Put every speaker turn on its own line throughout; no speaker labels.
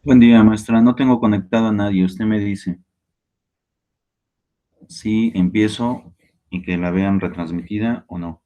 Buen día, maestra. No tengo conectado a nadie. Usted me dice si empiezo y que la vean retransmitida o no.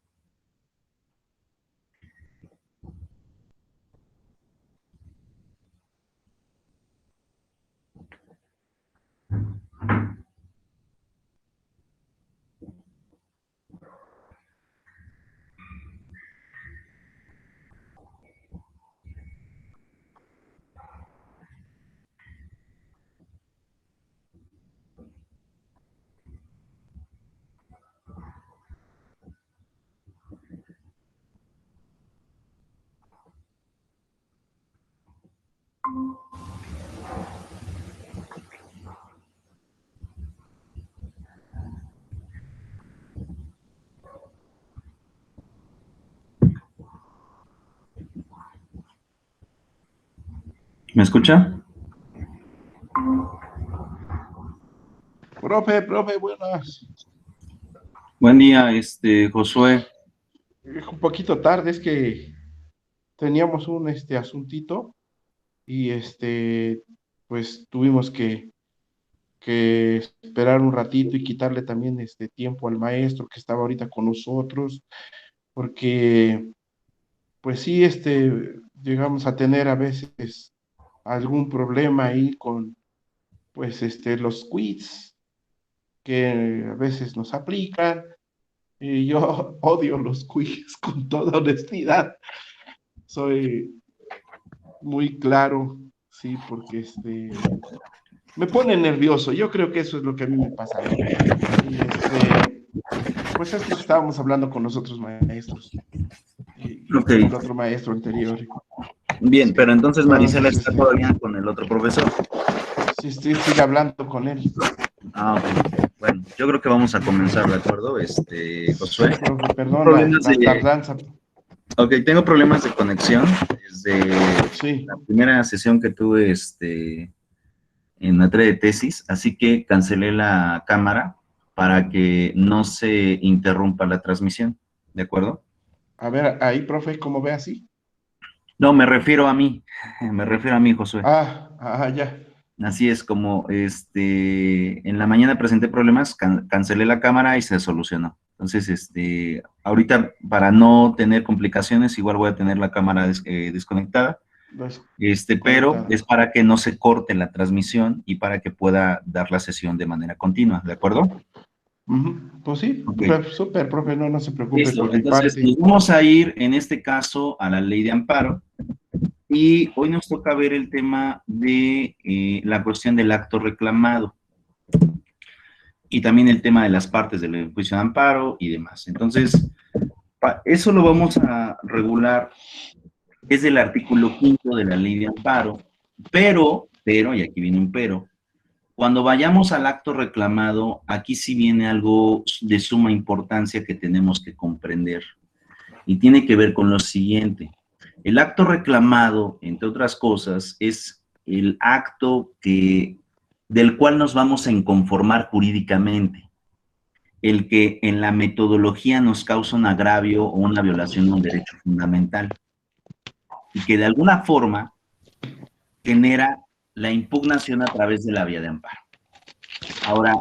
¿Me escucha?
Profe, buenas.
Buen día, Josué.
Un poquito tarde, es que teníamos un asuntito y pues tuvimos que esperar un ratito y quitarle también este tiempo al maestro que estaba ahorita con nosotros, porque pues sí, llegamos a tener a veces algún problema ahí con pues los quiz que a veces nos aplican. Y yo odio los quiz con toda honestidad. Soy muy claro, sí, porque me pone nervioso. Yo creo que eso es lo que a mí me pasa, ¿no? Y pues es lo que estábamos hablando con los otros maestros y
Ok.
con el otro maestro anterior.
Bien, pero
Sí,
entonces Marisela
entonces,
está todavía con el otro profesor.
sí, sigue hablando con él.
Ah, ok. Bueno, yo creo que vamos a comenzar, ¿de acuerdo?
Sí,
Josué.
profe,
Tengo
perdona
problemas
la
de,
tardanza.
ok, tengo problemas de conexión desde
Sí,
la primera sesión que tuve, en materia de tesis, así que cancelé la cámara para que no se interrumpa la transmisión, ¿de acuerdo?
a ver, ahí, profe, ¿cómo ve así?
No, me refiero a mí, me refiero a mí, Josué.
Ya.
Así es como, en la mañana presenté problemas, cancelé la cámara y se solucionó. Entonces, ahorita para no tener complicaciones, igual voy a tener la cámara desconectada, pero
Conectada.
es para que no se corte la transmisión y para que pueda dar la sesión de manera continua, ¿de acuerdo?
Ujú. Pues sí,
Ok,
súper, profe, no se preocupe
listo.
por mi
Entonces, nos
parte.
vamos a ir en este caso a la ley de amparo y hoy nos toca ver el tema de la cuestión del acto reclamado y también el tema de las partes del juicio de amparo y demás. Entonces, eso lo vamos a regular desde el artículo quinto de la ley de amparo, y aquí viene un pero, cuando vayamos al acto reclamado, aquí sí viene algo de suma importancia que tenemos que comprender y tiene que ver con lo siguiente. El acto reclamado, entre otras cosas, es el acto del cual nos vamos a inconformar jurídicamente, el que en la metodología nos causa un agravio o una violación de un derecho fundamental y que de alguna forma genera la impugnación a través de la vía de amparo. Ahora,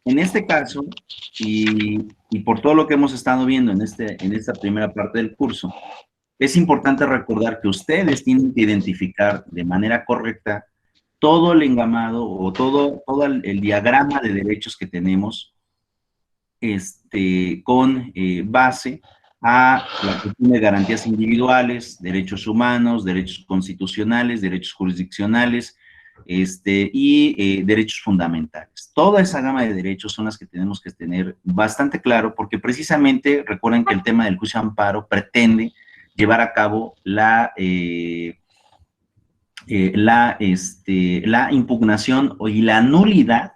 en este caso, y por todo lo que hemos estado viendo en esta primera parte del curso, es importante recordar que ustedes tienen que identificar de manera correcta todo el engamado o todo el diagrama de derechos que tenemos con base a la cuestión de garantías individuales, derechos humanos, derechos constitucionales, derechos jurisdiccionales, derechos fundamentales. Toda esa gama de derechos son las que tenemos que tener bastante claro, porque precisamente recuerden que el tema del juicio de amparo pretende llevar a cabo la impugnación y la nulidad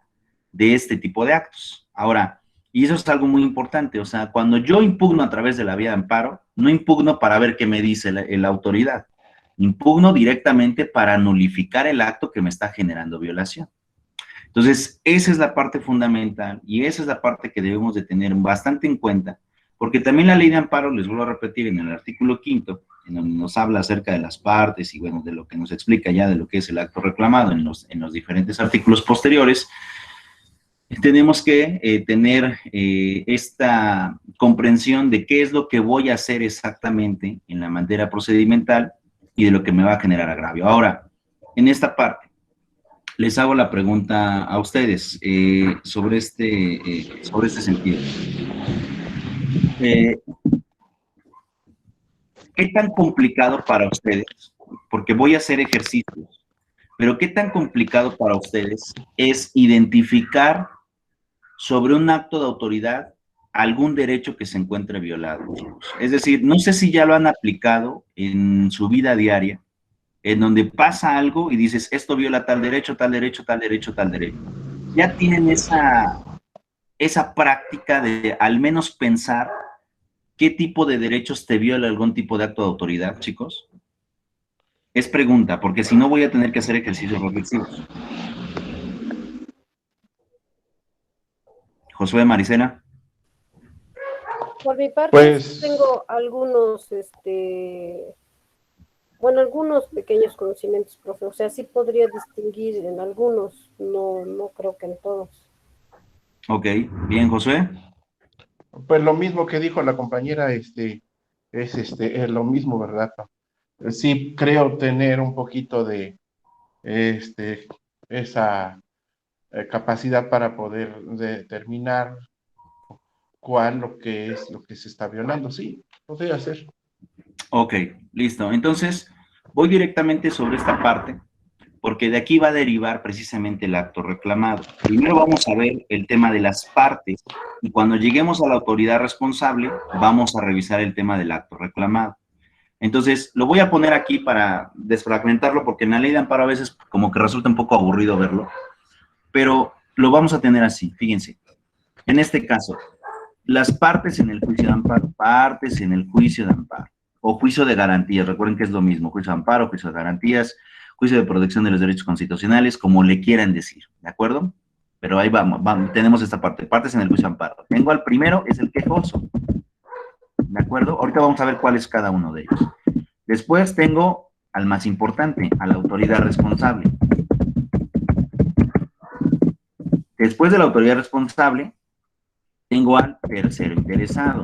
de este tipo de actos. Ahora, y eso es algo muy importante, o sea, cuando yo impugno a través de la vía de amparo, no impugno para ver qué me dice la autoridad, impugno directamente para nulificar el acto que me está generando violación. Entonces, esa es la parte fundamental y esa es la parte que debemos de tener bastante en cuenta, porque también la ley de amparo, les vuelvo a repetir en el artículo quinto, en donde nos habla acerca de las partes y, bueno, de lo que nos explica ya de lo que es el acto reclamado en los diferentes artículos posteriores, tenemos que tener esta comprensión de qué es lo que voy a hacer exactamente en la materia procedimental y de lo que me va a generar agravio. Ahora, en esta parte, les hago la pregunta a ustedes sobre este sentido. ¿Qué tan complicado para ustedes, porque voy a hacer ejercicios, pero qué tan complicado para ustedes es identificar sobre un acto de autoridad algún derecho que se encuentre violado? Es decir, no sé si ya lo han aplicado en su vida diaria, en donde pasa algo y dices, esto viola tal derecho, tal derecho, tal derecho, tal derecho. Ya tienen esa práctica de al menos pensar qué tipo de derechos te viola algún tipo de acto de autoridad, chicos. Es pregunta, porque si no voy a tener que hacer ejercicios reflexivos. Josué, Maricela.
Por mi parte,
Pues,
tengo algunos, bueno, algunos pequeños conocimientos, profe. O sea, sí podría distinguir en algunos, no creo que en todos.
Ok, bien, Josué.
pues lo mismo que dijo la compañera, es lo mismo, ¿verdad? Sí, creo tener un poquito de esa capacidad para poder determinar cuál lo que es lo que se está violando. Sí, podría ser.
Ok, listo. Entonces, voy directamente sobre esta parte, porque de aquí va a derivar precisamente el acto reclamado. Primero vamos a ver el tema de las partes, y cuando lleguemos a la autoridad responsable, vamos a revisar el tema del acto reclamado. Entonces, lo voy a poner aquí para desfragmentarlo, porque en la ley de amparo a veces como que resulta un poco aburrido verlo, pero lo vamos a tener así, fíjense. En este caso, las partes en el juicio de amparo, partes en el juicio de amparo, o juicio de garantías, recuerden que es lo mismo, juicio de amparo, juicio de garantías, juicio de protección de los derechos constitucionales, como le quieran decir, ¿de acuerdo? Pero ahí vamos, tenemos esta parte, partes en el juicio de amparo. Tengo al primero, es el quejoso, ¿de acuerdo? Ahorita vamos a ver cuál es cada uno de ellos. Después tengo al más importante, a la autoridad responsable. Después de la autoridad responsable, tengo al tercero interesado.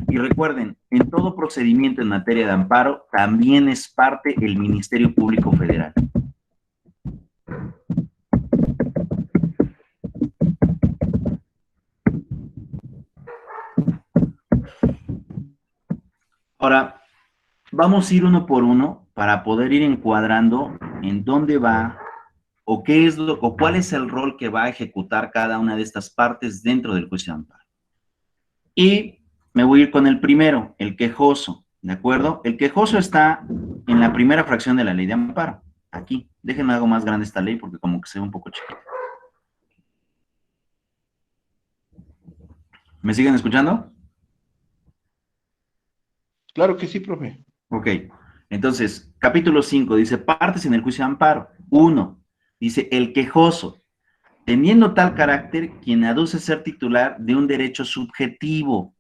Y recuerden, en todo procedimiento en materia de amparo, también es parte el Ministerio Público Federal. Ahora, vamos a ir uno por uno para poder ir encuadrando en dónde va o qué es o cuál es el rol que va a ejecutar cada una de estas partes dentro del juicio de amparo. Y me voy a ir con el primero, el quejoso, ¿de acuerdo? El quejoso está en la primera fracción de la ley de amparo. Aquí, déjenme algo más grande esta ley porque como que se ve un poco chiquita. ¿Me siguen escuchando?
Claro que sí, profe.
Ok, entonces, capítulo 5 dice, partes en el juicio de amparo. 1, dice, el quejoso, teniendo tal carácter, quien aduce ser titular de un derecho subjetivo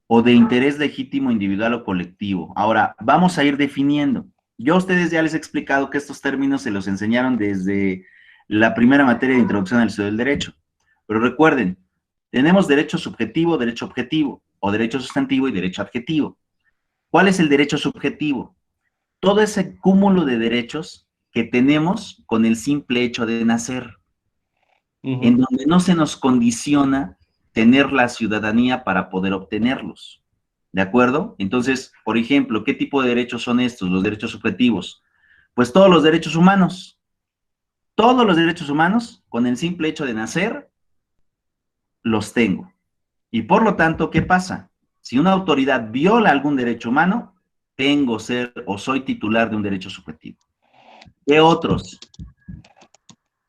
o de interés legítimo individual o colectivo. Ahora, vamos a ir definiendo. Yo a ustedes ya les he explicado que estos términos se los enseñaron desde la primera materia de introducción al estudio del derecho. Pero recuerden, tenemos derecho subjetivo, derecho objetivo, o derecho sustantivo y derecho adjetivo. ¿Cuál es el derecho subjetivo? Todo ese cúmulo de derechos que tenemos con el simple hecho de nacer, en donde no se nos condiciona tener la ciudadanía para poder obtenerlos. ¿De acuerdo? Entonces, por ejemplo, ¿qué tipo de derechos son estos? Los derechos subjetivos. Pues todos los derechos humanos. Todos los derechos humanos, con el simple hecho de nacer, los tengo. Y por lo tanto, ¿qué pasa? Si una autoridad viola algún derecho humano, tengo ser o soy titular de un derecho subjetivo. ¿Qué otros?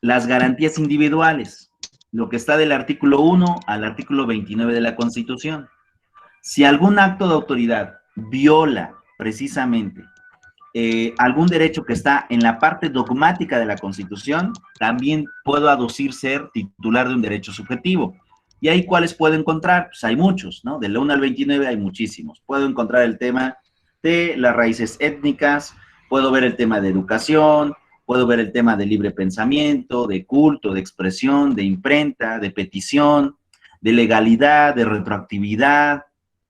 Las garantías individuales, lo que está del artículo 1 al artículo 29 de la Constitución. Si algún acto de autoridad viola precisamente algún derecho que está en la parte dogmática de la Constitución, también puedo aducir ser titular de un derecho subjetivo. ¿Y ahí cuáles puedo encontrar? Pues hay muchos, ¿no? Del 1 al 29 hay muchísimos. Puedo encontrar el tema de las raíces étnicas, puedo ver el tema de educación, puedo ver el tema de libre pensamiento, de culto, de expresión, de imprenta, de petición, de legalidad, de retroactividad,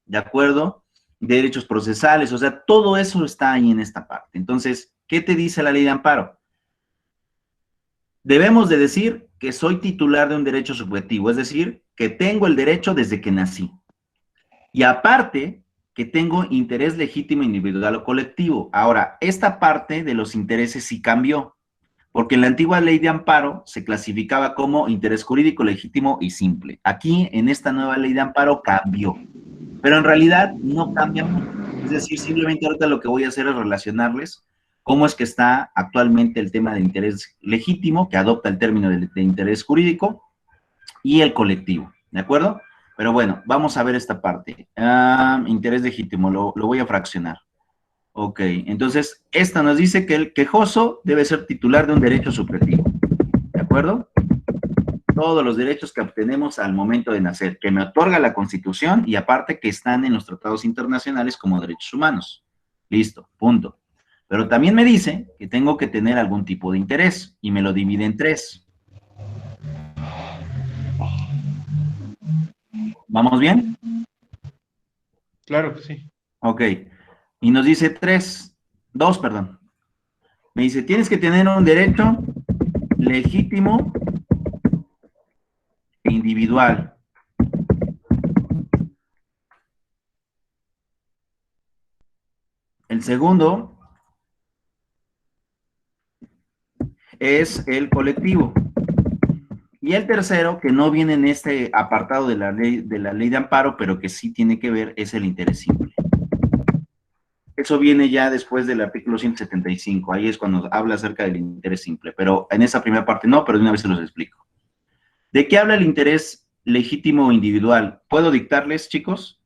¿de acuerdo? De derechos procesales, o sea, todo eso está ahí en esta parte. Entonces, ¿qué te dice la ley de amparo? Debemos de decir que soy titular de un derecho subjetivo, es decir, que tengo el derecho desde que nací. Y aparte, que tengo interés legítimo individual o colectivo. Ahora, esta parte de los intereses sí cambió, porque en la antigua ley de amparo se clasificaba como interés jurídico legítimo y simple. Aquí, en esta nueva ley de amparo, cambió. Pero en realidad no cambia mucho. Es decir, simplemente ahorita lo que voy a hacer es relacionarles cómo es que está actualmente el tema de interés legítimo, que adopta el término de interés jurídico, y el colectivo, ¿de acuerdo? Pero bueno, vamos a ver esta parte. Interés legítimo, lo voy a fraccionar. Ok, entonces, esta nos dice que el quejoso debe ser titular de un derecho subjetivo, ¿de acuerdo? Todos los derechos que obtenemos al momento de nacer, que me otorga la Constitución y aparte que están en los tratados internacionales como derechos humanos. Listo, punto. Pero también me dice que tengo que tener algún tipo de interés y me lo divide en tres. ¿Vamos bien?
Claro que sí.
Ok. Y nos dice dos, perdón. Me dice, tienes que tener un derecho legítimo e individual. El segundo es el colectivo. Y el tercero, que no viene en este apartado de la ley de amparo, pero que sí tiene que ver, es el interés simple. Eso viene ya después del artículo 175, ahí es cuando habla acerca del interés simple, pero en esa primera parte no, pero de una vez se los explico. ¿De qué habla el interés legítimo individual? ¿Puedo dictarles, chicos?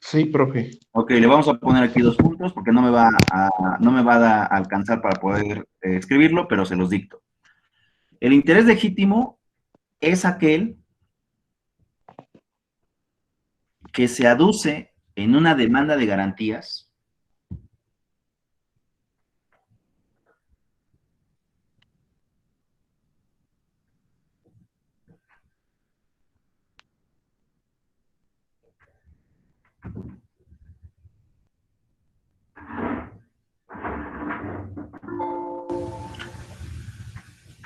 Sí, profe.
Ok, le vamos a poner aquí 2 puntos porque no me va a alcanzar para poder escribirlo, pero se los dicto. El interés legítimo es aquel que se aduce en una demanda de garantías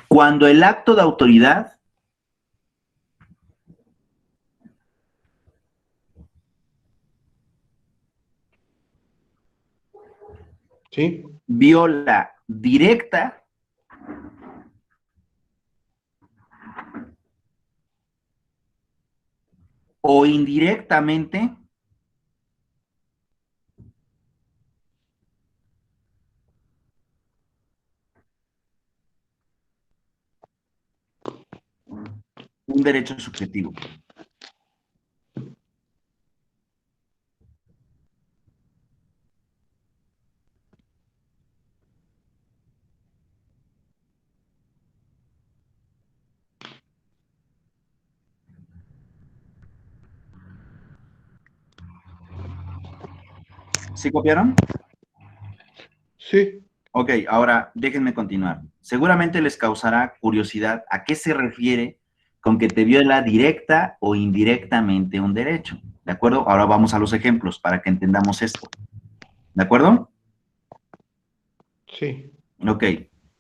cuando el acto de autoridad
Sí.
viola directa o indirectamente un derecho subjetivo. ¿Sí copiaron?
Sí.
Ok, ahora déjenme continuar. Seguramente les causará curiosidad a qué se refiere con que te viola directa o indirectamente un derecho. ¿De acuerdo? Ahora vamos a los ejemplos para que entendamos esto. ¿De acuerdo?
Sí.
Ok.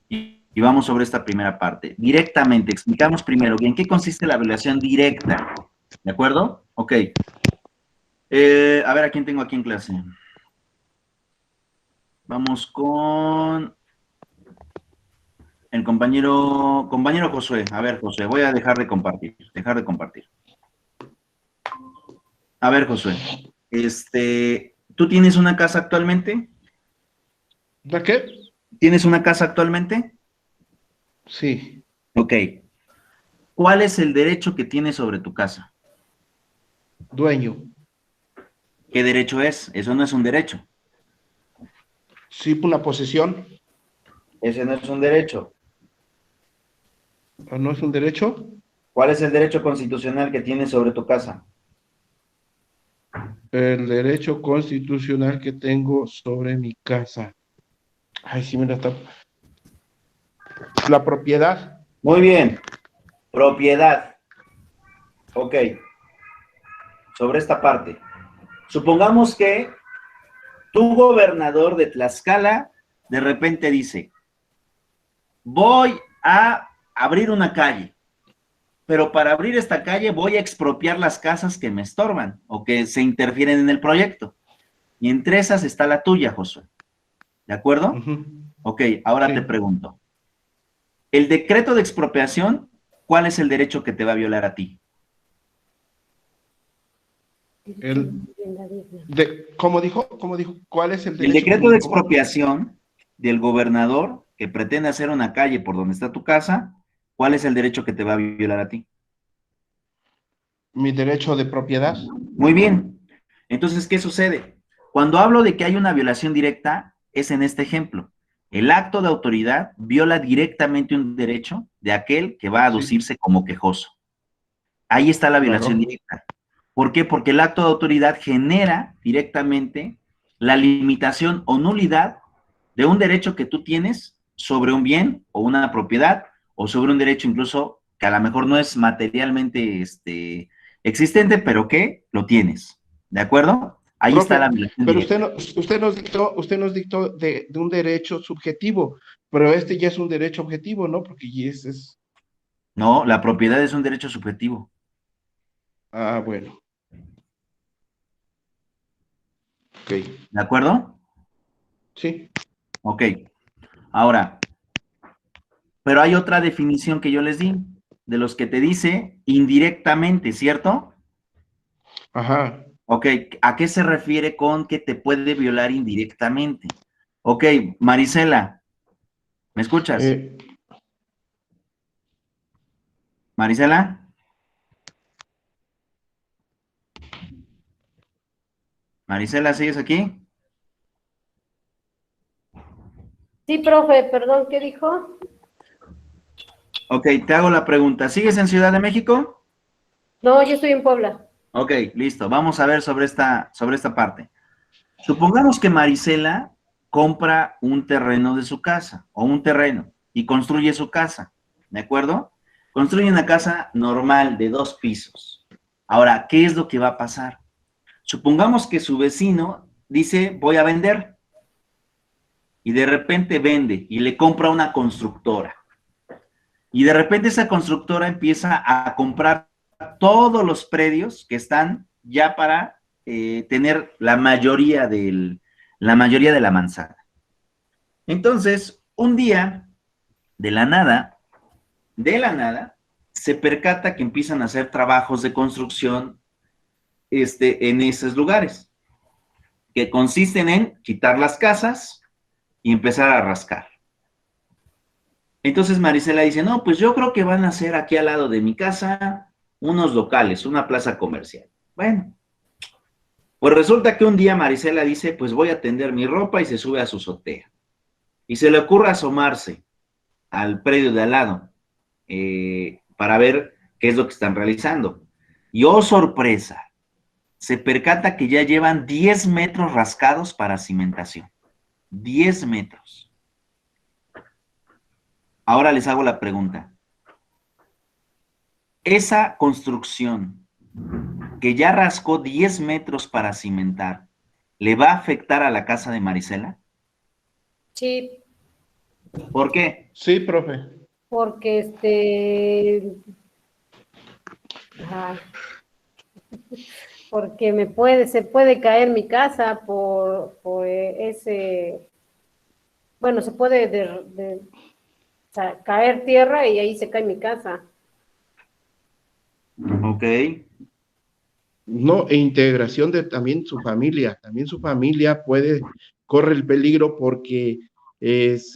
Y vamos sobre esta primera parte. Directamente, explicamos primero en qué consiste la violación directa. ¿De acuerdo? Ok. A ver, ¿a quién tengo aquí en clase? Vamos con el compañero Josué. A ver, Josué, voy a dejar de compartir. A ver, Josué. ¿Tú tienes una casa actualmente?
¿La qué?
¿Tienes una casa actualmente?
Sí.
Ok. ¿Cuál es el derecho que tienes sobre tu casa?
Dueño.
¿Qué derecho es? Eso no es un derecho.
Sí, por la posesión.
Ese no es un derecho.
¿O no es un derecho?
¿Cuál es el derecho constitucional que tienes sobre tu casa?
El derecho constitucional que tengo sobre mi casa. Ay, sí, mira, está. La propiedad.
Muy bien. Propiedad. Ok. Sobre esta parte. Supongamos que tu gobernador de Tlaxcala de repente dice, voy a abrir una calle, pero para abrir esta calle voy a expropiar las casas que me estorban o que se interfieren en el proyecto. Y entre esas está la tuya, Josué. ¿De acuerdo?
Ujú.
Ok, ahora te
Sí.
pregunto. El decreto de expropiación, ¿cuál es el derecho que te va a violar a ti?
El ¿cómo dijo? ¿Cómo dijo? ¿Cuál es el
El
derecho
decreto de
que, cómo?
expropiación del gobernador que pretende hacer una calle por donde está tu casa, ¿cuál es el derecho que te va a violar a ti?
Mi derecho de propiedad.
Muy bien. Entonces, ¿qué sucede? Cuando hablo de que hay una violación directa, es en este ejemplo. El acto de autoridad viola directamente un derecho de aquel que va a
Sí,
aducirse como quejoso. Ahí está la violación
claro.
directa. ¿Por qué? Porque el acto de autoridad genera directamente la limitación o nulidad de un derecho que tú tienes sobre un bien o una propiedad o sobre un derecho incluso que a lo mejor no es materialmente existente, pero que lo tienes. ¿De acuerdo? Ahí está la
Profe,
violación
pero
directa.
usted nos dictó de un derecho subjetivo, pero este ya es un derecho objetivo, ¿no? Porque ya es.
No, la propiedad es un derecho subjetivo.
Ah, bueno, ok.
¿De acuerdo?
Sí,
Ok. Ahora, pero hay otra definición que yo les di, de los que te dice indirectamente, ¿cierto?
ajá.
Ok, ¿a qué se refiere con que te puede violar indirectamente? Ok, Marisela, ¿me escuchas?
Eh,
Marisela, Marisela, ¿sigues aquí?
Sí, profe, perdón, ¿qué dijo?
Ok, te hago la pregunta. ¿Sigues en Ciudad de México?
No, yo estoy en Puebla.
Ok, listo. Vamos a ver sobre esta parte. Supongamos que Marisela compra un terreno de su casa o un terreno y construye su casa, ¿de acuerdo? Construye una casa normal de 2 pisos. Ahora, ¿qué es lo que va a pasar? Supongamos que su vecino dice, voy a vender, y de repente vende y le compra una constructora. Y de repente esa constructora empieza a comprar todos los predios que están ya para tener la mayoría de la manzana. Entonces, un día, de la nada, se percata que empiezan a hacer trabajos de construcción en esos lugares, que consisten en quitar las casas y empezar a rascar. Entonces Marisela dice, no, pues yo creo que van a hacer aquí al lado de mi casa unos locales, una plaza comercial. Bueno, pues resulta que un día Marisela dice, pues voy a tender mi ropa y se sube a su azotea. Y se le ocurre asomarse al predio de al lado para ver qué es lo que están realizando. Y oh sorpresa, se percata que ya llevan 10 metros rascados para cimentación. 10 metros. Ahora les hago la pregunta. Esa construcción que ya rascó 10 metros para cimentar, ¿le va a afectar a la casa de Marisela?
Sí,
¿Por qué?
sí, profe.
porque ay, porque se puede caer mi casa por ese, bueno, se puede o sea, caer tierra y ahí se cae mi casa.
Ok.
No, e integración de también su familia corre el peligro porque es,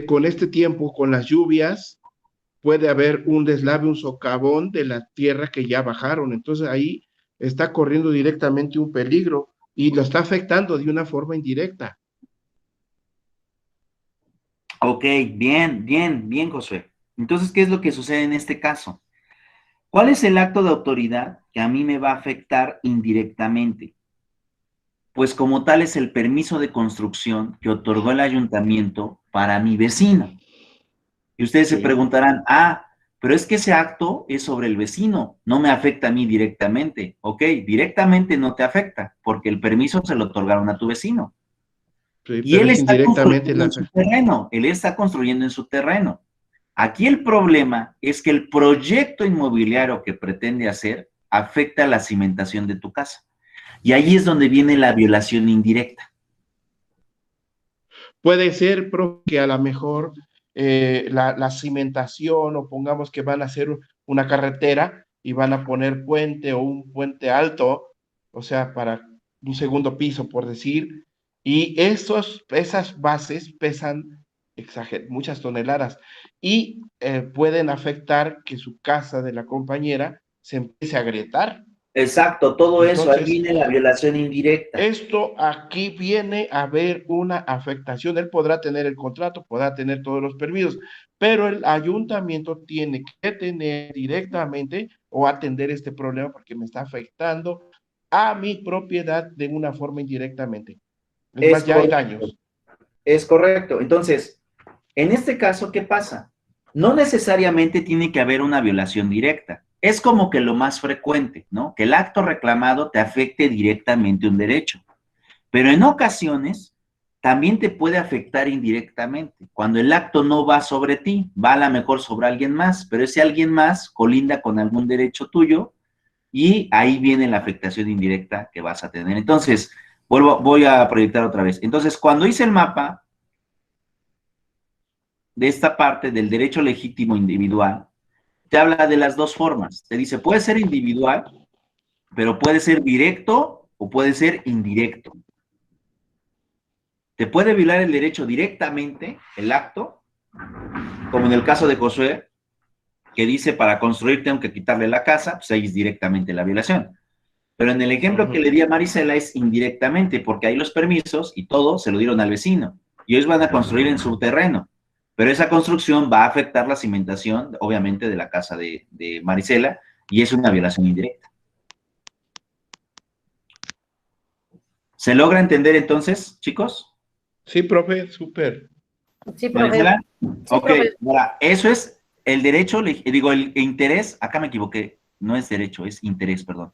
con este tiempo, con las lluvias, puede haber un deslave, un socavón de la tierra que ya bajaron. Entonces ahí está corriendo directamente un peligro y lo está afectando de una forma indirecta.
Ok, bien, bien, bien, Josué. Entonces, ¿qué es lo que sucede en este caso? ¿Cuál es el acto de autoridad que a mí me va a afectar indirectamente? Pues como tal es el permiso de construcción que otorgó el ayuntamiento para mi vecino. Y ustedes se
Sí.
preguntarán, ah, pero es que ese acto es sobre el vecino, no me afecta a mí directamente. Ok, directamente no te afecta, porque el permiso se lo otorgaron a tu vecino.
Sí,
Y
pero
él
es
está
indirectamente
construyendo
la...
en su terreno, él está construyendo en su terreno. Aquí el problema es que el proyecto inmobiliario que pretende hacer afecta a la cimentación de tu casa. Y ahí es donde viene la violación indirecta.
Puede ser, profe, que a lo mejor la cimentación o pongamos que van a hacer una carretera y van a poner puente o un puente alto, o sea, para un segundo piso, por decir, y esas bases pesan muchas toneladas y pueden afectar que su casa de la compañera se empiece a agrietar.
Exacto, todo eso, ahí
Entonces,
viene la violación indirecta.
esto aquí viene a haber una afectación. Él podrá tener el contrato, podrá tener todos los permisos, pero el ayuntamiento tiene que tener directamente o atender este problema porque me está afectando a mi propiedad de una forma indirectamente. Es
Es
más, ya hay
correcto,
daños.
es correcto. Entonces, en este caso, ¿qué pasa? No necesariamente tiene que haber una violación directa. Es como que lo más frecuente, ¿no? Que el acto reclamado te afecte directamente un derecho. Pero en ocasiones también te puede afectar indirectamente. Cuando el acto no va sobre ti, va a lo mejor sobre alguien más, pero ese alguien más colinda con algún derecho tuyo y ahí viene la afectación indirecta que vas a tener. Entonces, voy a proyectar otra vez. Entonces, cuando hice el mapa de esta parte del derecho legítimo individual, te habla de las dos formas. Te dice, puede ser individual, pero puede ser directo o puede ser indirecto. Te puede violar el derecho directamente, el acto, como en el caso de Josué, que dice para construir tengo que quitarle la casa, pues ahí es directamente la violación. Pero en el ejemplo que le di a Marisela es indirectamente, porque ahí los permisos y todo se lo dieron al vecino. Y ellos van a construir en su terreno. Pero esa construcción va a afectar la cimentación, obviamente, de la casa de Marisela, y es una violación indirecta. ¿Se logra entender entonces, chicos?
Sí, profe, súper.
Sí, profe.
Marisela,
Sí,
ok,
profe.
ahora, eso es el derecho, digo, el interés, acá me equivoqué, no es derecho, es interés, perdón.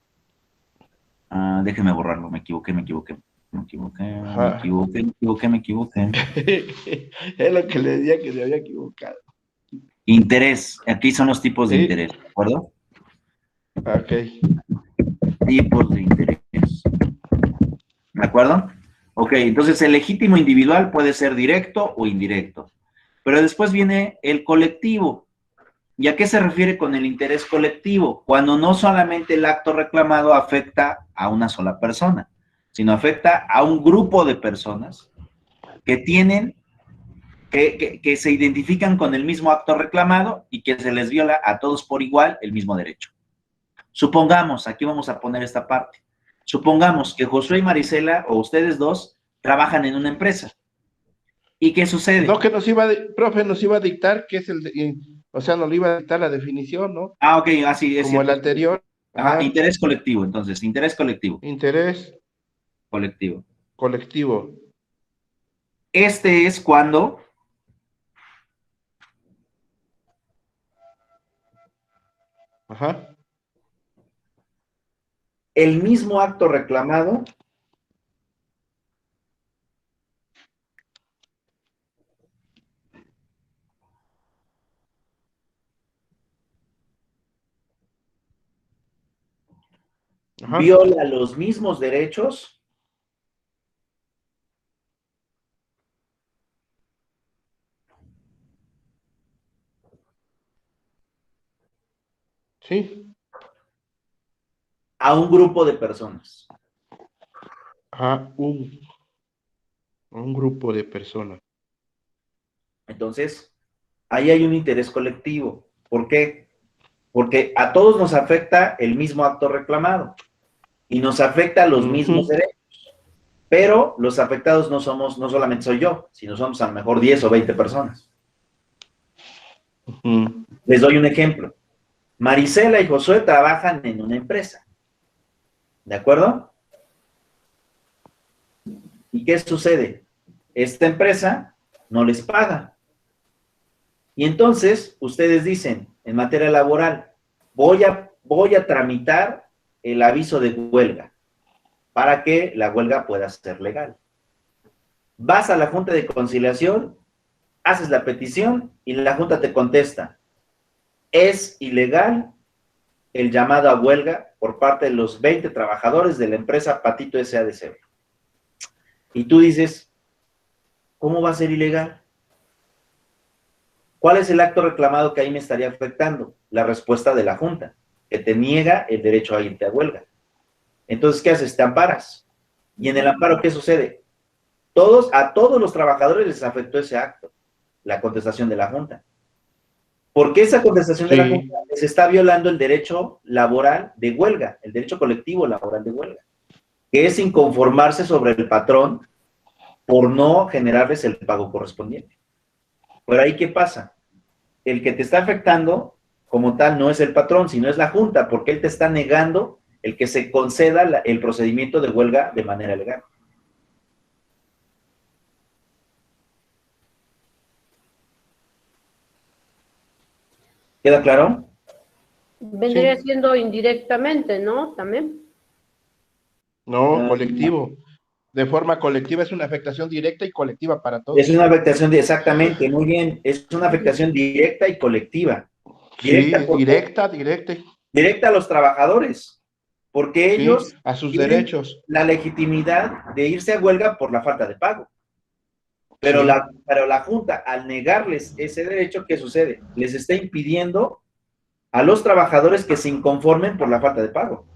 Déjenme borrarlo, me equivoqué, me equivoqué, me equivoqué, me
Ajá.
equivoqué, me equivoqué, me equivoqué.
Es lo que le decía que se había equivocado.
Interés, aquí son los tipos de
Sí,
interés, ¿de acuerdo?
ok.
Tipos de interés, ¿de acuerdo? Ok, entonces el legítimo individual puede ser directo o indirecto, pero después viene el colectivo. ¿Y a qué se refiere con el interés colectivo? Cuando no solamente el acto reclamado afecta a una sola persona, sino afecta a un grupo de personas que tienen, que se identifican con el mismo acto reclamado y que se les viola a todos por igual el mismo derecho. Supongamos, aquí vamos a poner esta parte, supongamos que Josué y Marisela, o ustedes dos, trabajan en una empresa. ¿Y qué
No,
sucede?
que profe, nos iba a dictar qué es o sea, nos iba a dictar la definición, ¿no?
Ah, ok, así es
Como el
cierto.
anterior.
Ajá,
Ajá.
interés colectivo, entonces, interés colectivo,
Interés
colectivo.
colectivo.
Este es cuando
Ajá.
el mismo acto reclamado
Ajá.
viola los mismos derechos
Sí.
a un grupo de personas.
A un grupo de personas.
Entonces, ahí hay un interés colectivo. ¿Por qué? Porque a todos nos afecta el mismo acto reclamado y nos afecta a los mismos
Ujú.
derechos. Pero los afectados no solamente soy yo, sino somos a lo mejor 10 o 20 personas. Les doy un ejemplo. Marisela y Josué trabajan en una empresa. ¿De acuerdo? ¿Y qué sucede? Esta empresa no les paga. Y entonces, ustedes dicen, en materia laboral, voy a tramitar el aviso de huelga para que la huelga pueda ser legal. Vas a la Junta de Conciliación, haces la petición y la Junta te contesta, es ilegal el llamado a huelga por parte de los 20 trabajadores de la empresa Patito S.A.D.C. Y tú dices, ¿cómo va a ser ilegal? ¿Cuál es el acto reclamado que ahí me estaría afectando? La respuesta de la Junta, que te niega el derecho a irte a huelga. Entonces, ¿qué haces? Te amparas. Y en el amparo, ¿qué sucede? A todos los trabajadores les afectó ese acto, la contestación de la Junta. Porque esa contestación de la Junta les está violando el derecho laboral de huelga, el derecho colectivo laboral de huelga, que es inconformarse sobre el patrón por no generarles el pago correspondiente. Pero ahí, ¿qué pasa? El que te está afectando como tal no es el patrón, sino es la Junta, porque él te está negando el que se conceda el procedimiento de huelga de manera legal. ¿Queda claro?
Vendría siendo indirectamente, ¿no? También.
No, colectivo. De forma colectiva es una afectación directa y colectiva para todos.
Es una afectación, exactamente, muy bien. Es una afectación directa y colectiva.
Directa,
Directa a los trabajadores, porque ellos
a sus
tienen
derechos.
la legitimidad de irse a huelga por la falta de pago. Pero, pero la Junta, al negarles ese derecho, ¿qué sucede? Les está impidiendo a los trabajadores que se inconformen por la falta de pago.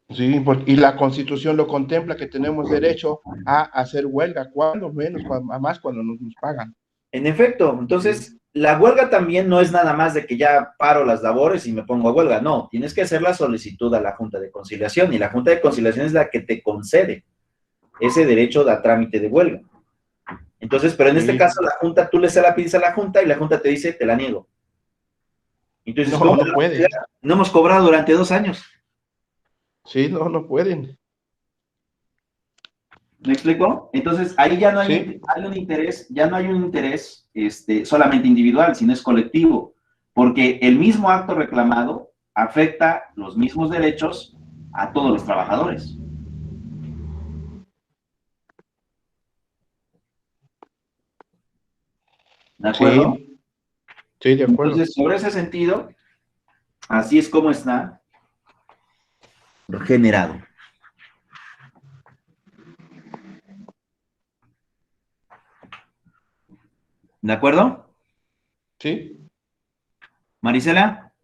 Sí, y la Constitución lo contempla, que tenemos derecho a hacer huelga, cuando menos, más cuando nos pagan.
En efecto, entonces, la huelga también no es nada más de que ya paro las labores y me pongo a huelga, no, tienes que hacer la solicitud a la Junta de Conciliación, y la Junta de Conciliación es la que te concede ese derecho a trámite de huelga. Entonces, pero en este caso, la Junta, tú le se la pides a la Junta y la Junta te dice, te la niego. Entonces,
no, no puede.
No hemos cobrado durante 2 años.
Sí, no pueden.
¿Me explico? Entonces, ahí ya no hay un interés, ya no hay un interés solamente individual, sino es colectivo, porque el mismo acto reclamado afecta los mismos derechos a todos los trabajadores. ¿De acuerdo?
Sí, de acuerdo.
Entonces, sobre ese sentido, así es como está generado. ¿De acuerdo?
Sí.
¿Marisela?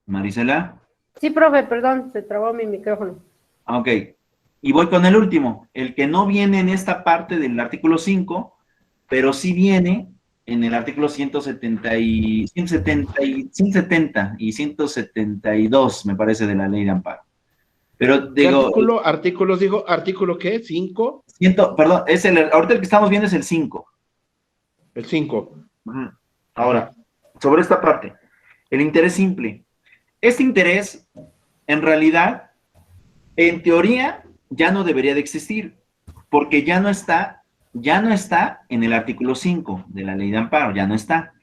¿Marisela?
Sí, profe, perdón, se trabó mi micrófono.
Ok. Y voy con el último, el que no viene en esta parte del artículo 5, pero sí viene en el artículo 170 y 172, me parece, de la ley de amparo. Pero digo...
¿Artículo qué? ¿5?
Perdón, ahorita el que estamos viendo es el 5.
El 5.
Ahora, sobre esta parte, el interés simple. Este interés, en realidad, en teoría, ya no debería de existir, porque ya no está en el artículo 5 de la ley de amparo, ya no está.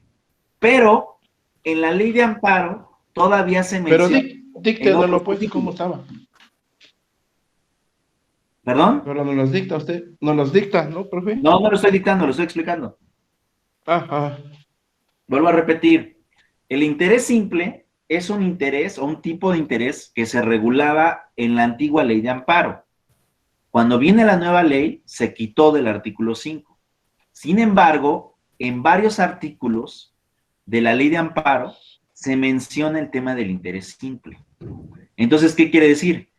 Pero en la ley de amparo todavía se menciona...
Pero díctenlo, pues, ¿cómo estaba?
¿Perdón?
Pero nos los dicta usted, nos los dicta, ¿no, profe?
No, no lo estoy dictando, lo estoy explicando. Vuelvo a repetir, el interés simple es un interés o un tipo de interés que se regulaba en la antigua ley de amparo. Cuando viene la nueva ley, se quitó del artículo 5. Sin embargo, en varios artículos de la ley de amparo se menciona el tema del interés simple. Entonces, ¿qué quiere decir?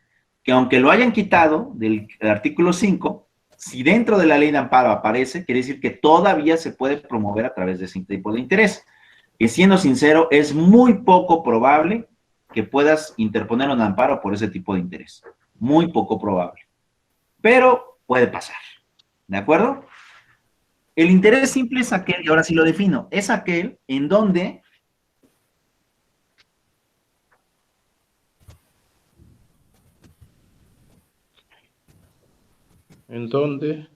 Que aunque lo hayan quitado del artículo 5, si dentro de la ley de amparo aparece, quiere decir que todavía se puede promover a través de ese tipo de interés. Que siendo sincero, es muy poco probable que puedas interponer un amparo por ese tipo de interés. Muy poco probable. Pero puede pasar. ¿De acuerdo? El interés simple es aquel, y ahora sí lo defino, es aquel en donde
¿En dónde?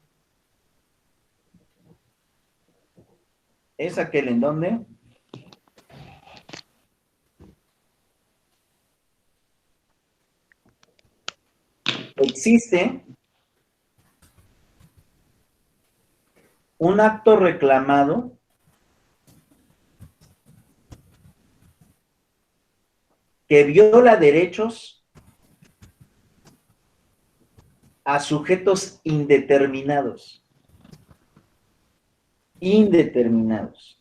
es aquel en donde existe un acto reclamado que viola derechos a sujetos indeterminados. Indeterminados.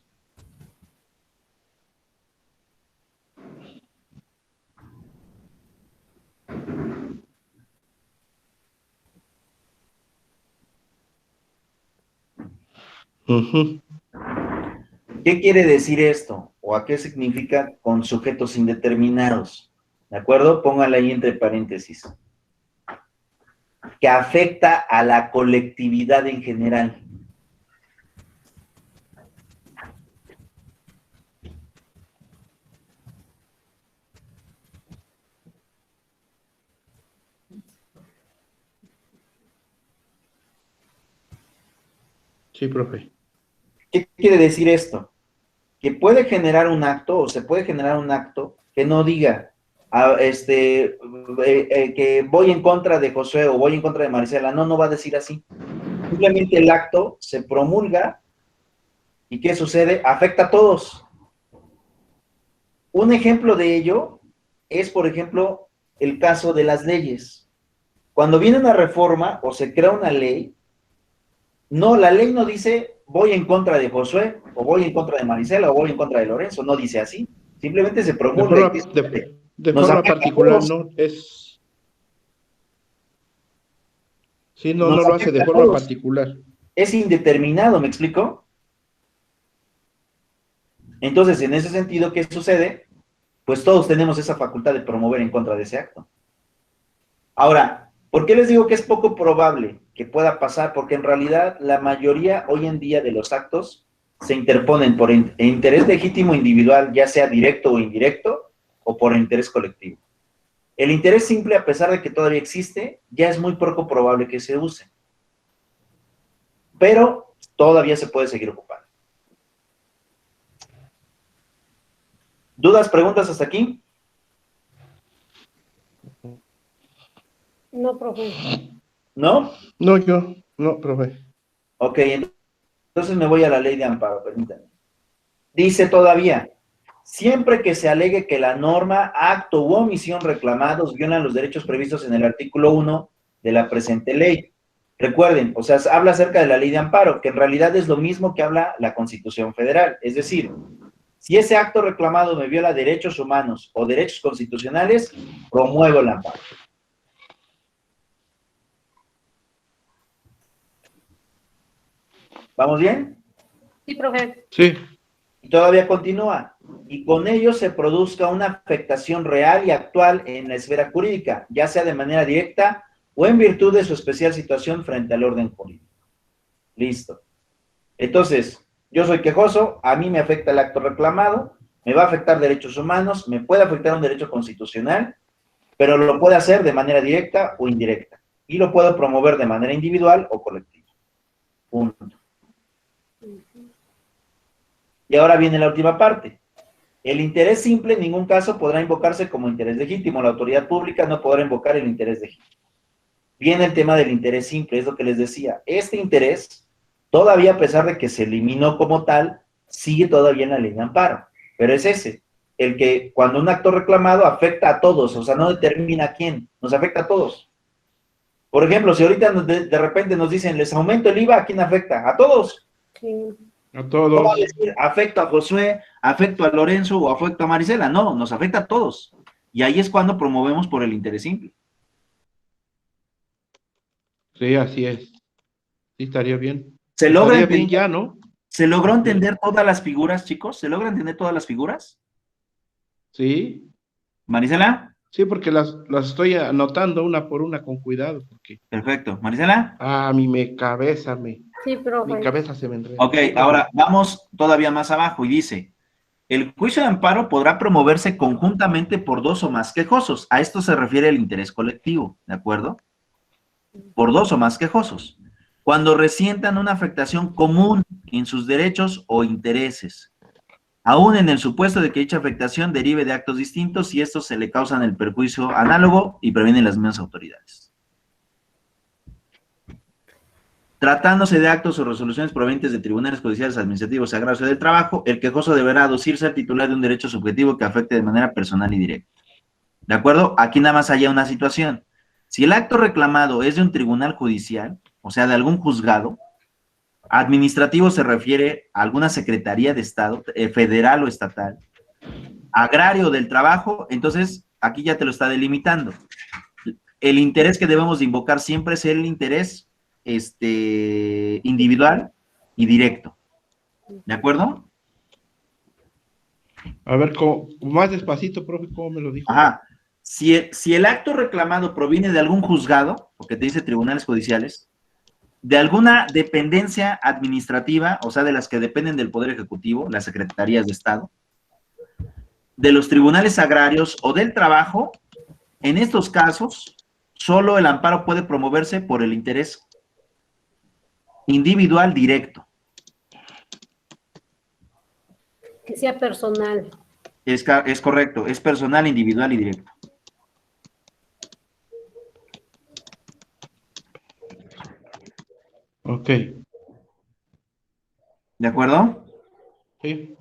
Ujú.
¿Qué quiere decir esto? ¿O a qué significa con sujetos indeterminados? ¿De acuerdo? Póngala ahí entre paréntesis. Que afecta a la colectividad en general.
Sí, profe.
¿Qué quiere decir esto? Que puede generar un acto, o se puede generar un acto que no diga que voy en contra de Josué o voy en contra de Marisela. No, no va a decir así. Simplemente el acto se promulga y ¿qué sucede? Afecta a todos. Un ejemplo de ello es, por ejemplo, el caso de las leyes. Cuando viene una reforma o se crea una ley, no, la ley no dice voy en contra de Josué, o voy en contra de Marisela, o voy en contra de Lorenzo, no dice así. Simplemente se
De
promulga.
forma,
Y
de
nos
forma
afecta a
particular,
todos.
¿no? Es. Sí, no,
Nos
no lo hace de
afecta a
forma
todos.
particular.
Es indeterminado, ¿me explico? Entonces, en ese sentido, ¿qué sucede? Pues todos tenemos esa facultad de promover en contra de ese acto. Ahora, ¿por qué les digo que es poco probable que pueda pasar? Porque en realidad la mayoría hoy en día de los actos se interponen por interés legítimo individual, ya sea directo o indirecto, o por interés colectivo. El interés simple, a pesar de que todavía existe, ya es muy poco probable que se use. Pero todavía se puede seguir ocupando. ¿Dudas, preguntas hasta aquí?
No, profe.
¿No?
No, yo, no, profe.
Ok, entonces me voy a la ley de amparo, permítanme. Dice todavía, siempre que se alegue que la norma, acto u omisión reclamados violan los derechos previstos en el artículo 1 de la presente ley. Recuerden, o sea, habla acerca de la ley de amparo, que en realidad es lo mismo que habla la Constitución Federal. Es decir, si ese acto reclamado me viola derechos humanos o derechos constitucionales, promuevo el amparo. ¿Vamos bien?
Sí, profe.
Sí.
Y todavía continúa. Y con ello se produzca una afectación real y actual en la esfera jurídica, ya sea de manera directa o en virtud de su especial situación frente al orden jurídico. Listo. Entonces, yo soy quejoso, a mí me afecta el acto reclamado, me va a afectar derechos humanos, me puede afectar un derecho constitucional, pero lo puede hacer de manera directa o indirecta. Y lo puedo promover de manera individual o colectiva. Punto. Y ahora viene la última parte. El interés simple en ningún caso podrá invocarse como interés legítimo. La autoridad pública no podrá invocar el interés legítimo. Viene el tema del interés simple, es lo que les decía. Este interés, todavía a pesar de que se eliminó como tal, sigue todavía en la ley de amparo. Pero es ese, el que cuando un acto reclamado afecta a todos, o sea, no determina a quién, nos afecta a todos. Por ejemplo, si ahorita de repente nos dicen, les aumento el IVA, ¿a quién afecta? A todos.
Sí.
A
No
todos.
va a decir, afecto a Josué, afecto a Lorenzo o afecto a Marisela. No, nos afecta a todos. Y ahí es cuando promovemos por el interés simple.
Sí, así es. Sí, estaría bien.
¿Se logra
Estaría bien
entender?
ya, ¿no?
¿Se logró
Sí.
entender todas las figuras, chicos? ¿Se logra entender todas las figuras?
Sí.
Marisela,
Sí, porque las estoy anotando una por una con cuidado, porque
perfecto. Marisela.
Sí,
mi
profe.
cabeza se me enreda.
Ok,
Sí, profe.
ahora vamos todavía más abajo y dice, el juicio de amparo podrá promoverse conjuntamente por dos o más quejosos. A esto se refiere el interés colectivo, ¿de acuerdo? Por dos o más quejosos. Cuando resientan una afectación común en sus derechos o intereses, aún en el supuesto de que dicha afectación derive de actos distintos y estos se le causan el perjuicio análogo y previenen las mismas autoridades. Tratándose de actos o resoluciones provenientes de tribunales judiciales, administrativos, agrarios o del trabajo, el quejoso deberá aducirse al titular de un derecho subjetivo que afecte de manera personal y directa. ¿De acuerdo? Aquí nada más hay una situación. Si el acto reclamado es de un tribunal judicial, o sea, de algún juzgado, administrativo se refiere a alguna secretaría de Estado, federal o estatal, agrario del trabajo, entonces aquí ya te lo está delimitando. El interés que debemos de invocar siempre es el interés individual y directo. ¿De acuerdo?
A ver, más despacito, profe, ¿cómo me lo dijo?
Ajá. Si el acto reclamado proviene de algún juzgado, porque te dice tribunales judiciales, de alguna dependencia administrativa, o sea, de las que dependen del Poder Ejecutivo, las secretarías de Estado, de los tribunales agrarios o del trabajo, en estos casos, solo el amparo puede promoverse por el interés individual directo.
Que sea personal.
Es correcto, es personal, individual y directo.
Ok.
¿De acuerdo?
Sí.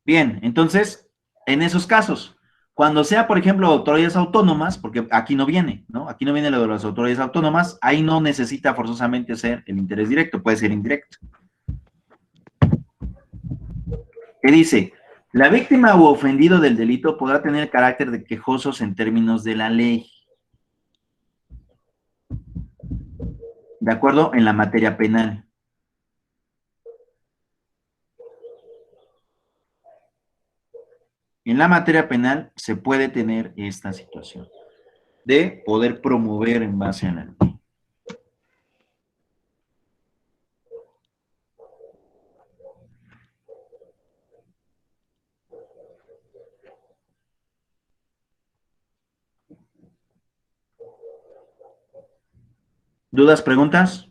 Bien, entonces, en esos casos, cuando sea, por ejemplo, autoridades autónomas, porque aquí no viene, ¿no? Aquí no viene lo de las autoridades autónomas, ahí no necesita forzosamente ser el interés directo, puede ser indirecto. ¿Qué dice? La víctima u ofendido del delito podrá tener carácter de quejosos en términos de la ley. ¿De acuerdo? En la materia penal. En la materia penal se puede tener esta situación de poder promover en base a la ley. ¿Dudas, preguntas?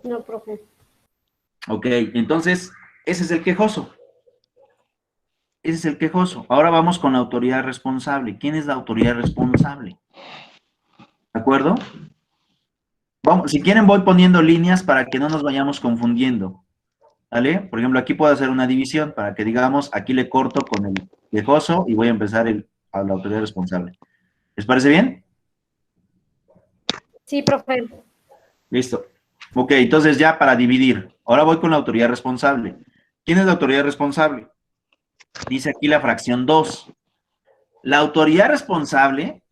No, profe.
Ok, entonces, ese es el quejoso. Ese es el quejoso. Ahora vamos con la autoridad responsable. ¿Quién es la autoridad responsable? ¿De acuerdo? Vamos, si quieren voy poniendo líneas para que no nos vayamos confundiendo. ¿Vale? Por ejemplo, aquí puedo hacer una división para que digamos, aquí le corto con el quejoso y voy a empezar a la autoridad responsable. ¿Les parece bien?
Sí, profe.
Listo. Ok, entonces ya para dividir. Ahora voy con la autoridad responsable. ¿Quién es la autoridad responsable? Dice aquí la fracción 2. La autoridad responsable,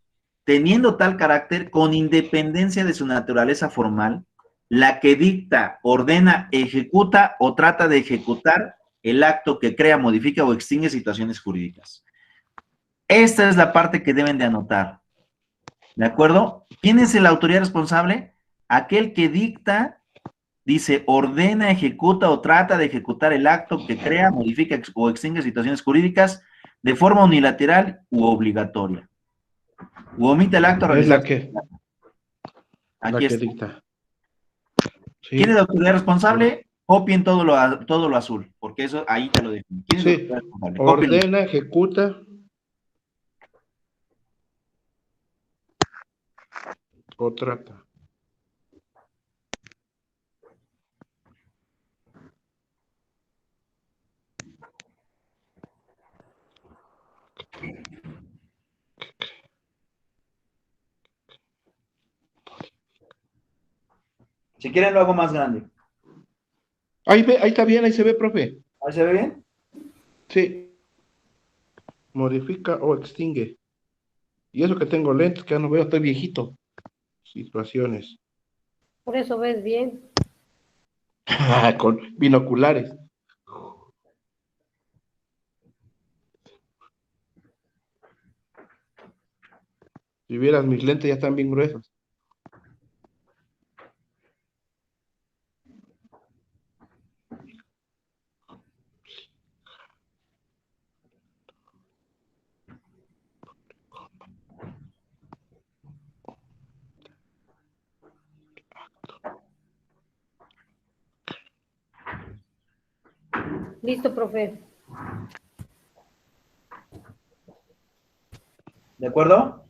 teniendo tal carácter, con independencia de su naturaleza formal, la que dicta, ordena, ejecuta o trata de ejecutar el acto que crea, modifica o extingue situaciones jurídicas. Esta es la parte que deben de anotar. ¿De acuerdo? ¿Quién es la autoridad responsable? Aquel que dicta, dice, ordena, ejecuta o trata de ejecutar el acto que crea, modifica o extingue situaciones jurídicas de forma unilateral u obligatoria. U omite el acto a
Es
realizar.
la
Aquí
que
está.
dicta.
¿Quién es la
Sí.
autoridad responsable? Copien todo lo azul, porque eso ahí te lo defino. ¿Quién es la
Sí.
autoridad responsable? Cópienlo.
Ordena, ejecuta o trata.
Si quieren lo hago más grande.
Ahí está bien, ahí se ve, profe.
¿Ahí se ve bien?
Sí. Modifica o extingue. Y eso que tengo lentes, que ya no veo, estoy viejito. Situaciones.
Por eso ves bien.
Con binoculares. Si vieras mis lentes ya están bien gruesos.
Listo, profe.
¿De acuerdo?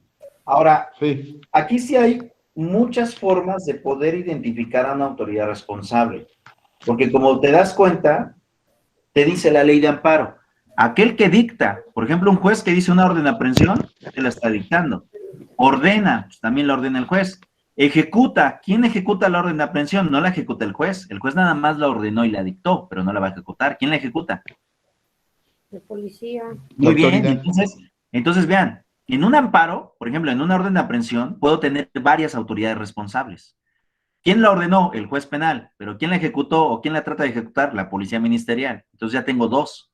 Ahora,
Sí,
aquí sí hay muchas formas de poder identificar a una autoridad responsable, porque como te das cuenta, te dice la ley de amparo, aquel que dicta, por ejemplo, un juez que dice una orden de aprehensión, te la está dictando. Ordena, pues también la ordena el juez. Ejecuta, ¿quién ejecuta la orden de aprehensión? No la ejecuta el juez nada más la ordenó y la dictó, pero no la va a ejecutar. ¿Quién la ejecuta?
De policía.
la
Muy bien,
autoridad.
entonces vean, en un amparo, por ejemplo, en una orden de aprehensión, puedo tener varias autoridades responsables. ¿Quién la ordenó? El juez penal, pero ¿quién la ejecutó o quién la trata de ejecutar? La policía ministerial. Entonces ya tengo dos.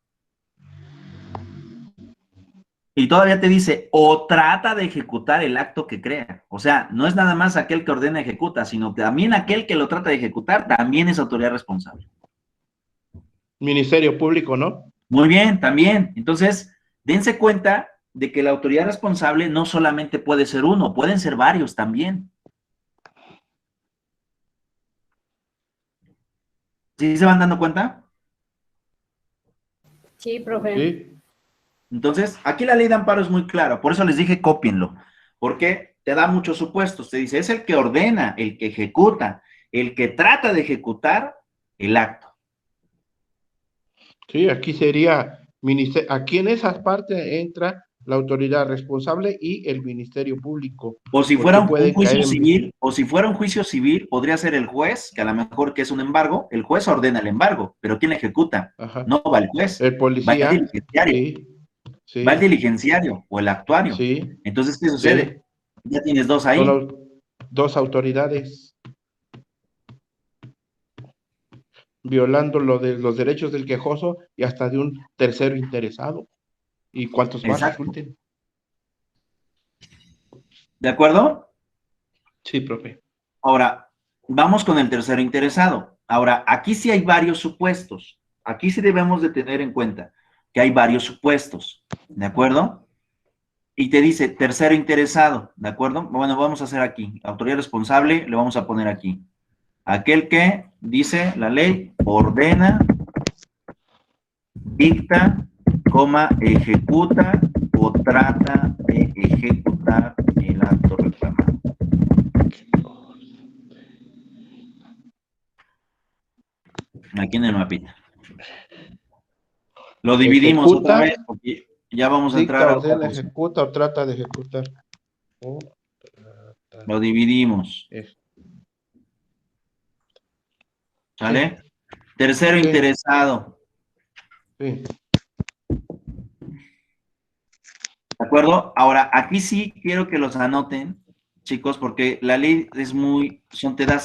Y todavía te dice, o trata de ejecutar el acto que crea. O sea, no es nada más aquel que ordena ejecuta, sino que también aquel que lo trata de ejecutar también es autoridad responsable.
Ministerio Público, ¿no?
Muy bien, también. Entonces, dense cuenta de que la autoridad responsable no solamente puede ser uno, pueden ser varios también. ¿Sí se van dando cuenta?
Sí, profe.
Sí.
Entonces, aquí la ley de amparo es muy clara, por eso les dije cópienlo, porque te da muchos supuestos, te dice, es el que ordena, el que ejecuta, el que trata de ejecutar el acto.
Sí, aquí sería, aquí en esas partes entra la autoridad responsable y el Ministerio Público,
O si fuera
porque
un
puede
juicio
caer
civil, o si fuera un juicio civil, podría ser el juez, que a lo mejor que es un embargo, el juez ordena el embargo, pero ¿quién ejecuta?
Ajá,
No va el juez,
el
va el
policía,
diligenciario,
sí,
va el
sí,
diligenciario o el actuario.
sí,
Entonces, ¿qué
sí,
sucede? Ya tienes dos
son
ahí.
dos autoridades violando lo de los derechos del quejoso y hasta de un tercero interesado. ¿Y cuántos más
Exacto.
resulten?
¿De acuerdo?
Sí, profe.
Ahora, vamos con el tercero interesado. Ahora, aquí sí hay varios supuestos. Aquí sí debemos de tener en cuenta que hay varios supuestos. ¿De acuerdo? Y te dice tercero interesado, ¿de acuerdo? Bueno, vamos a hacer aquí, autoridad responsable, le vamos a poner aquí. Aquel que, dice la ley, ordena, dicta, ejecuta o trata de ejecutar el acto reclamado. Aquí en el mapita. Lo dividimos otra
Ejecuta,
vez porque ya vamos a entrar
dicta,
a otra
ordena,
cosa.
ejecuta o trata de ejecutar. O trata
Lo dividimos.
de- Sí,
¿Sale? Tercero
sí,
interesado.
sí.
¿De acuerdo? Ahora, aquí sí quiero que los anoten, chicos, porque la ley es muy, te da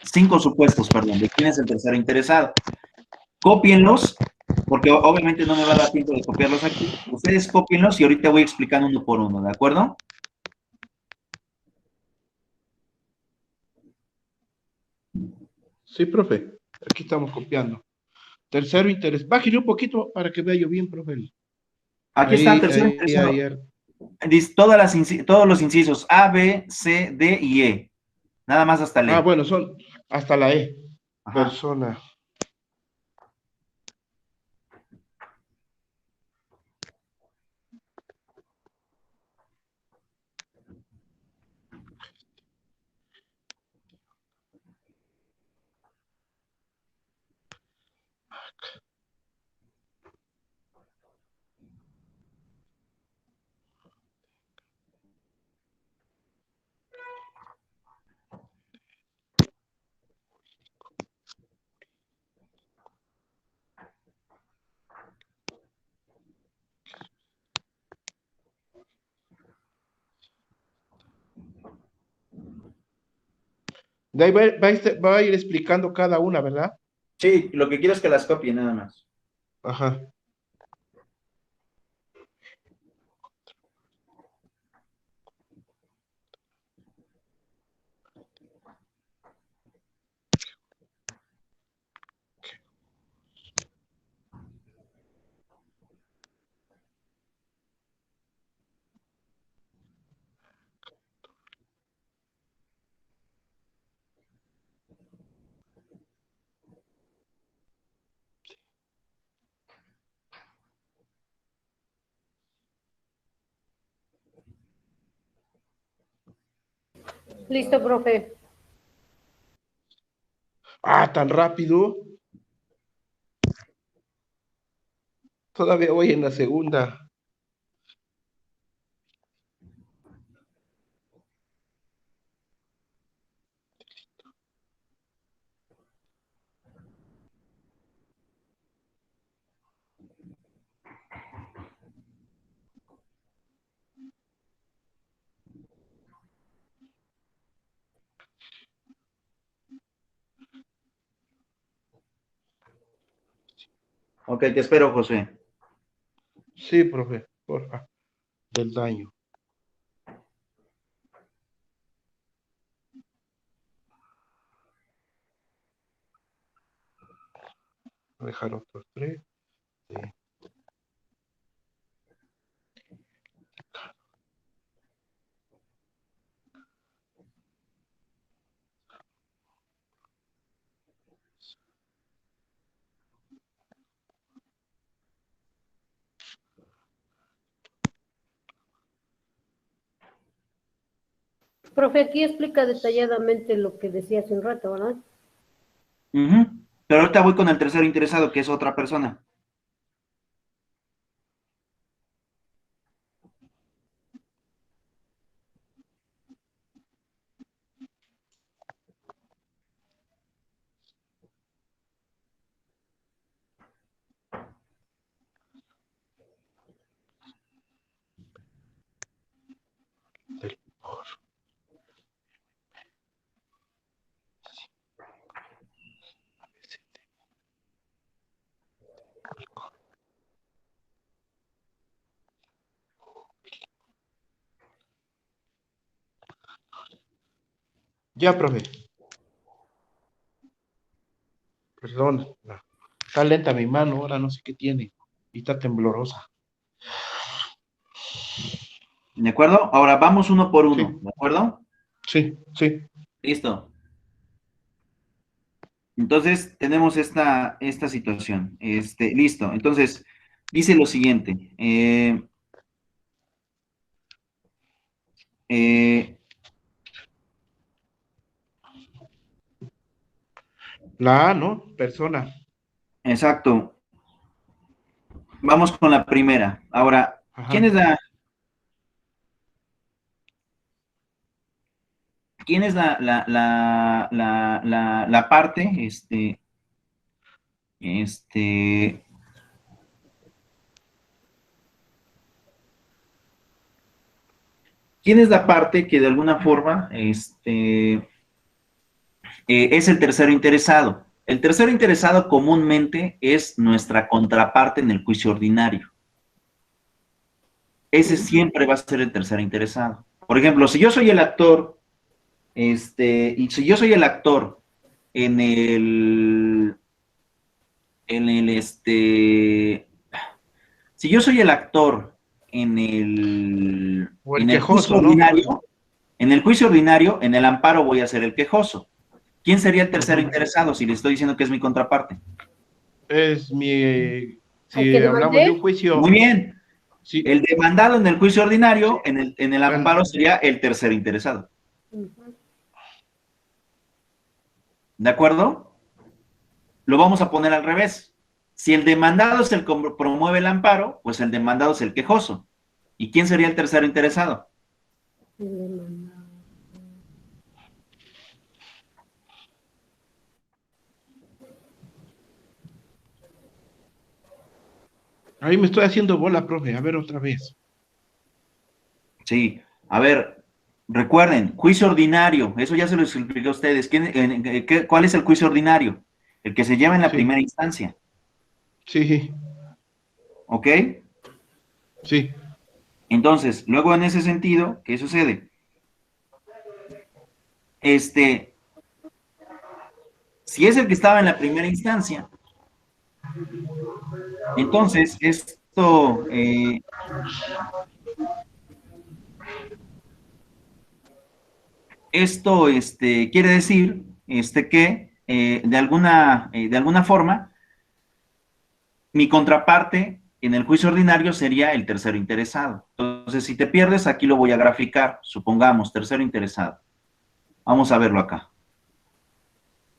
cinco supuestos, perdón, de quién es el tercero interesado. Cópienlos, porque obviamente no me va a dar tiempo de copiarlos aquí. Ustedes cópienlos y ahorita voy explicando uno por uno, ¿de acuerdo?
Sí, profe. Aquí estamos copiando. Tercero interés. Bájale un poquito para que vea yo bien, profe.
Aquí está el
Ahí,
tercero
ahí,
interesado.
ahí.
Dice todos los incisos A, B, C, D y E. Nada más hasta el
Ah,
E.
bueno, son hasta la E.
Ajá.
Persona. De ahí va a ir explicando cada una, ¿verdad?
Sí, lo que quiero es que las copien nada más.
Ajá.
Listo, profe.
Ah, tan rápido. Todavía voy en la segunda.
Ok, te espero, José.
Sí, profe, porfa, del daño. Voy a dejar otros tres. Sí.
Profe, aquí explica detalladamente lo que decía hace un rato, ¿verdad?
Ujú. Pero ahorita voy con el tercero interesado, que es otra persona.
Del- Ya, profe. Perdón. Está lenta mi mano, ahora no sé qué tiene. Y está temblorosa.
¿De acuerdo? Ahora vamos uno por uno,
Sí,
¿de acuerdo?
sí, sí.
Listo. Entonces, tenemos esta situación. Listo. Entonces, dice lo siguiente. Eh,
La A, ¿no? Persona.
exacto. Vamos con la primera. Ahora, ¿quién
Ajá.
es la parte? Este, ¿Quién es la parte que de alguna forma es el tercero interesado? El tercero interesado comúnmente es nuestra contraparte en el juicio ordinario. Ese
Sí.
siempre va a ser el tercer interesado. Por ejemplo, si yo soy el actor, y si yo soy el actor en el, si yo soy el actor en el,
O el
en el juicio
quejoso, ¿no?
ordinario, en el amparo voy a ser el quejoso. ¿Quién sería el tercero
Ujú.
interesado si le estoy diciendo que es mi contraparte?
Es mi.
¿Al que
Si hablamos de un
demandé?
Muy
juicio,
bien.
sí,
El demandado en el juicio ordinario, en el
bueno,
amparo sería el tercer interesado.
Ujú.
¿De acuerdo? Lo vamos a poner al revés. Si el demandado es el que promueve el amparo, pues el demandado es el quejoso. ¿Y quién sería el tercero interesado?
El demandado.
ahí me estoy haciendo bola, profe. A ver otra vez.
Sí. A ver, recuerden, juicio ordinario, eso ya se lo expliqué a ustedes. ¿Cuál es el juicio ordinario? El que se lleva en la
Sí,
primera instancia.
sí,
¿Ok?
sí.
Entonces, luego en ese sentido, ¿qué sucede? Si es el que estaba en la primera instancia, entonces esto quiere decir que de alguna forma mi contraparte en el juicio ordinario sería el tercero interesado. Entonces, si te pierdes, aquí lo voy a graficar. Supongamos, tercero interesado. Vamos a verlo acá.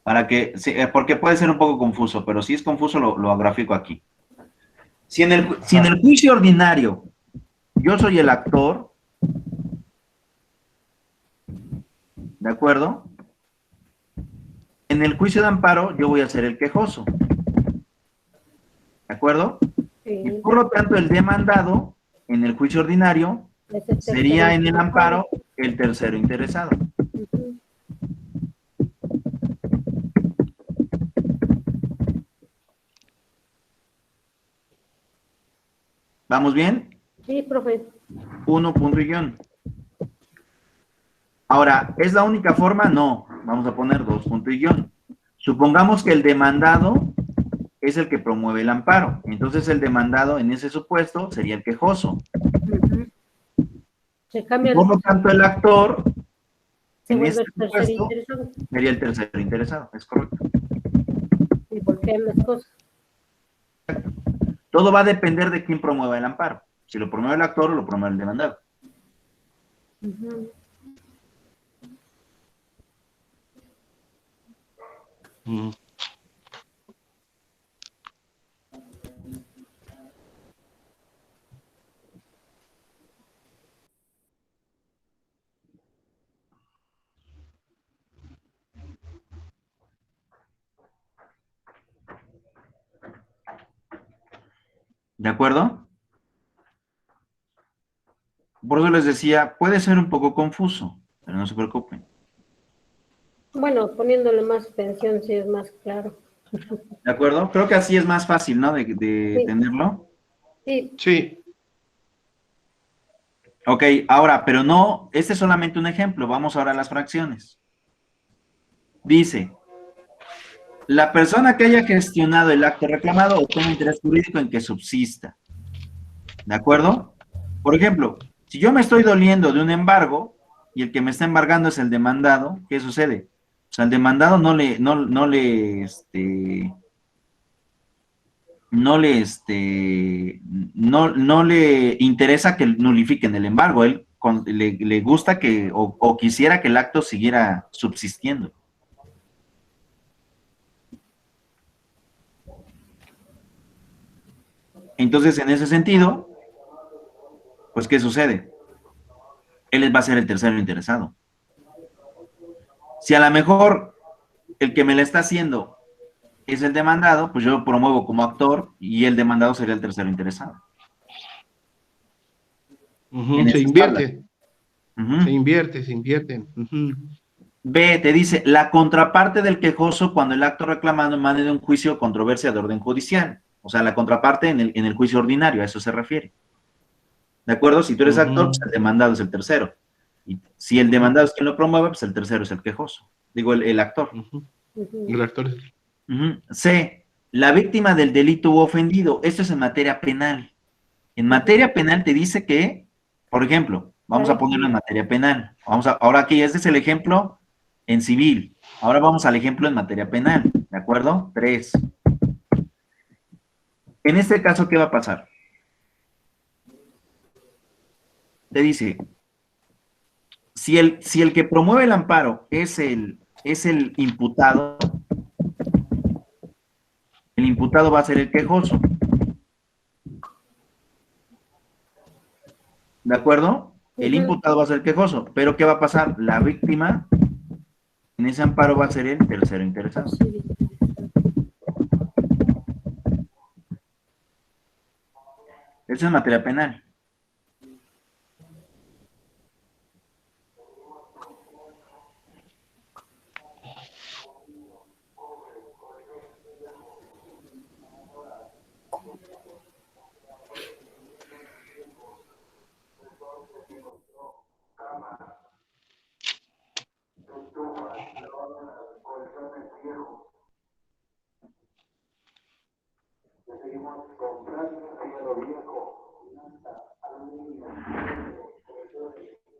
Para que, sí, porque puede ser un poco confuso, pero si es confuso lo grafico aquí. Si en el juicio ordinario yo soy el actor, ¿de acuerdo? En el juicio de amparo yo voy a ser el quejoso, ¿de acuerdo?
Sí.
Y por lo tanto el demandado en el juicio ordinario sería en el amparo el tercero interesado.
Ujú.
¿Vamos bien?
Sí, profe.
1 punto y guión. Ahora, ¿es la única forma? No. Vamos a poner 2 punto y guión. Supongamos que el demandado es el que promueve el amparo. Entonces el demandado en ese supuesto sería el quejoso.
Ujú. Se cambia
Por lo tanto, el actor
se
en
vuelve
este
el tercer
supuesto
interesado.
sería el tercero interesado. Es correcto.
Y voltean las cosas.
Todo va a depender de quién promueva el amparo. Si lo promueve el actor o lo promueve el demandado.
Ujú.
Mm.
¿De acuerdo? Por eso les decía, puede ser un poco confuso, pero no se preocupen.
Bueno, poniéndole más atención, sí es más claro.
¿De acuerdo? Creo que así es más fácil, ¿no? De
Sí.
tenerlo.
Sí,
Sí.
Ok, ahora, pero no, este es solamente un ejemplo. Vamos ahora a las fracciones. Dice, la persona que haya gestionado el acto reclamado obtiene interés jurídico en que subsista. ¿De acuerdo? Por ejemplo, si yo me estoy doliendo de un embargo y el que me está embargando es el demandado, ¿qué sucede? O sea, al demandado no le interesa que nulifiquen el embargo. Él le gusta que, o quisiera que el acto siguiera subsistiendo. Entonces, en ese sentido, pues, ¿qué sucede? Él va a ser el tercero interesado. Si a lo mejor el que me la está haciendo es el demandado, pues yo lo promuevo como actor y el demandado sería el tercero interesado. En
Se
esa tabla.
invierte.
Uh-huh.
Se invierten.
B, te dice, la contraparte del quejoso cuando el acto reclamado emane de un juicio o controversia de orden judicial. O sea, la contraparte en el juicio ordinario, a eso se refiere. ¿De acuerdo? Si tú eres actor, pues el demandado es el tercero. Y si el demandado es quien lo promueve, pues el tercero es el quejoso. Digo, el actor.
El actor.
C, la víctima del delito u ofendido. Esto es en materia penal. En materia penal te dice que, por ejemplo, vamos a ponerlo en materia penal. Ahora aquí, este es el ejemplo en civil. Ahora vamos al ejemplo en materia penal. ¿De acuerdo? 3. En este caso, ¿qué va a pasar? Te dice, si el que promueve el amparo es el imputado va a ser el quejoso. ¿De acuerdo? El imputado va a ser el quejoso. Pero ¿qué va a pasar? La víctima en ese amparo va a ser el tercero interesado. Eso es materia penal.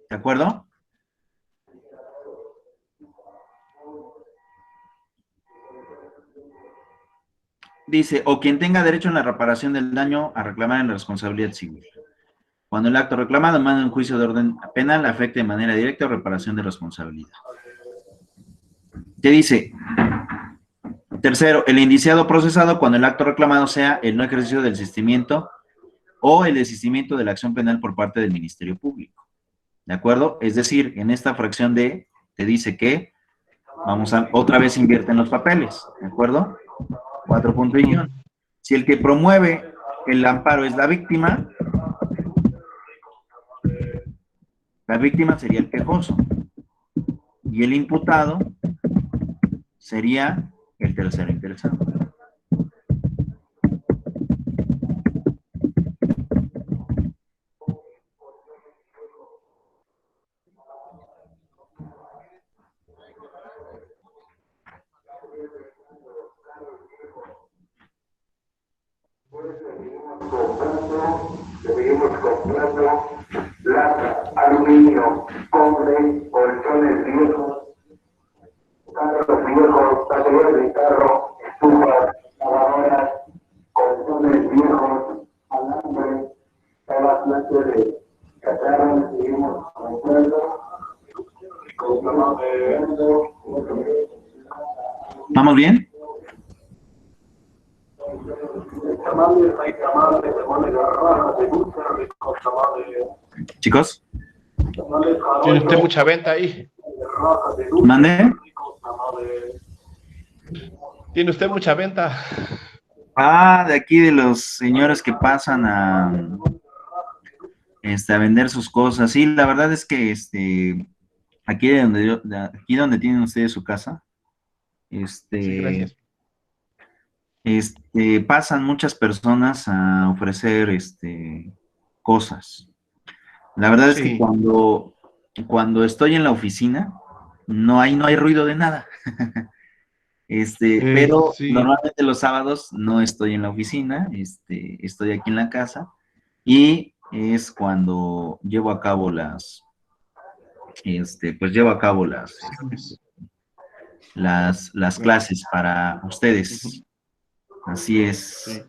¿De acuerdo? Dice, o quien tenga derecho en la reparación del daño a reclamar en la responsabilidad civil. Cuando el acto reclamado emana un juicio de orden penal afecte de manera directa o reparación de responsabilidad. te dice, tercero, el indiciado procesado cuando el acto reclamado sea el no ejercicio del desistimiento o el desistimiento de la acción penal por parte del Ministerio Público. ¿De acuerdo? Es decir, en esta fracción D te dice que otra vez invierten los papeles. ¿De acuerdo? 4 puntos y guión. Si el que promueve el amparo es la víctima sería el quejoso. Y el imputado sería el tercero interesado.
Seguimos comprando lata, aluminio, cobre, colchones viejos, carros viejos, baterías de carro, estufas, lavadoras, colchones viejos, alambre, toda clase de catarras, seguimos comprando.
¿Vamos bien? Chicos,
Tiene usted mucha venta ahí.
¿mande?
Tiene usted mucha venta.
De aquí de los señores que pasan a vender sus cosas. Sí, la verdad es que aquí donde tienen ustedes su casa,
Sí, gracias.
pasan muchas personas a ofrecer cosas. La verdad es que
Sí.
cuando estoy en la oficina, no hay ruido de nada. Pero
Sí.
normalmente los sábados no estoy en la oficina, estoy aquí en la casa y es cuando llevo a cabo las clases para ustedes. Así es.
Sí.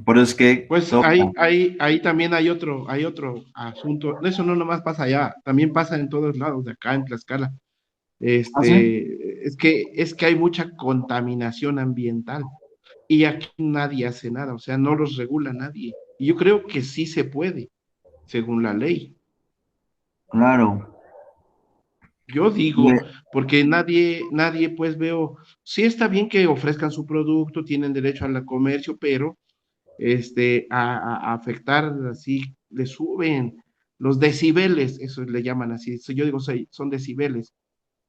Por eso es que
Pues ahí también hay otro asunto. Eso no nomás pasa allá, también pasa en todos lados, de acá en Tlaxcala.
¿Ah, sí?
Es que hay mucha contaminación ambiental y aquí nadie hace nada, o sea, no los regula nadie. Y yo creo que sí se puede, según la ley.
Claro.
Yo
Y,
digo, porque nadie pues veo, sí está bien que ofrezcan su producto, tienen derecho al comercio, pero a afectar así, le suben los decibeles, eso le llaman así, yo digo, son decibeles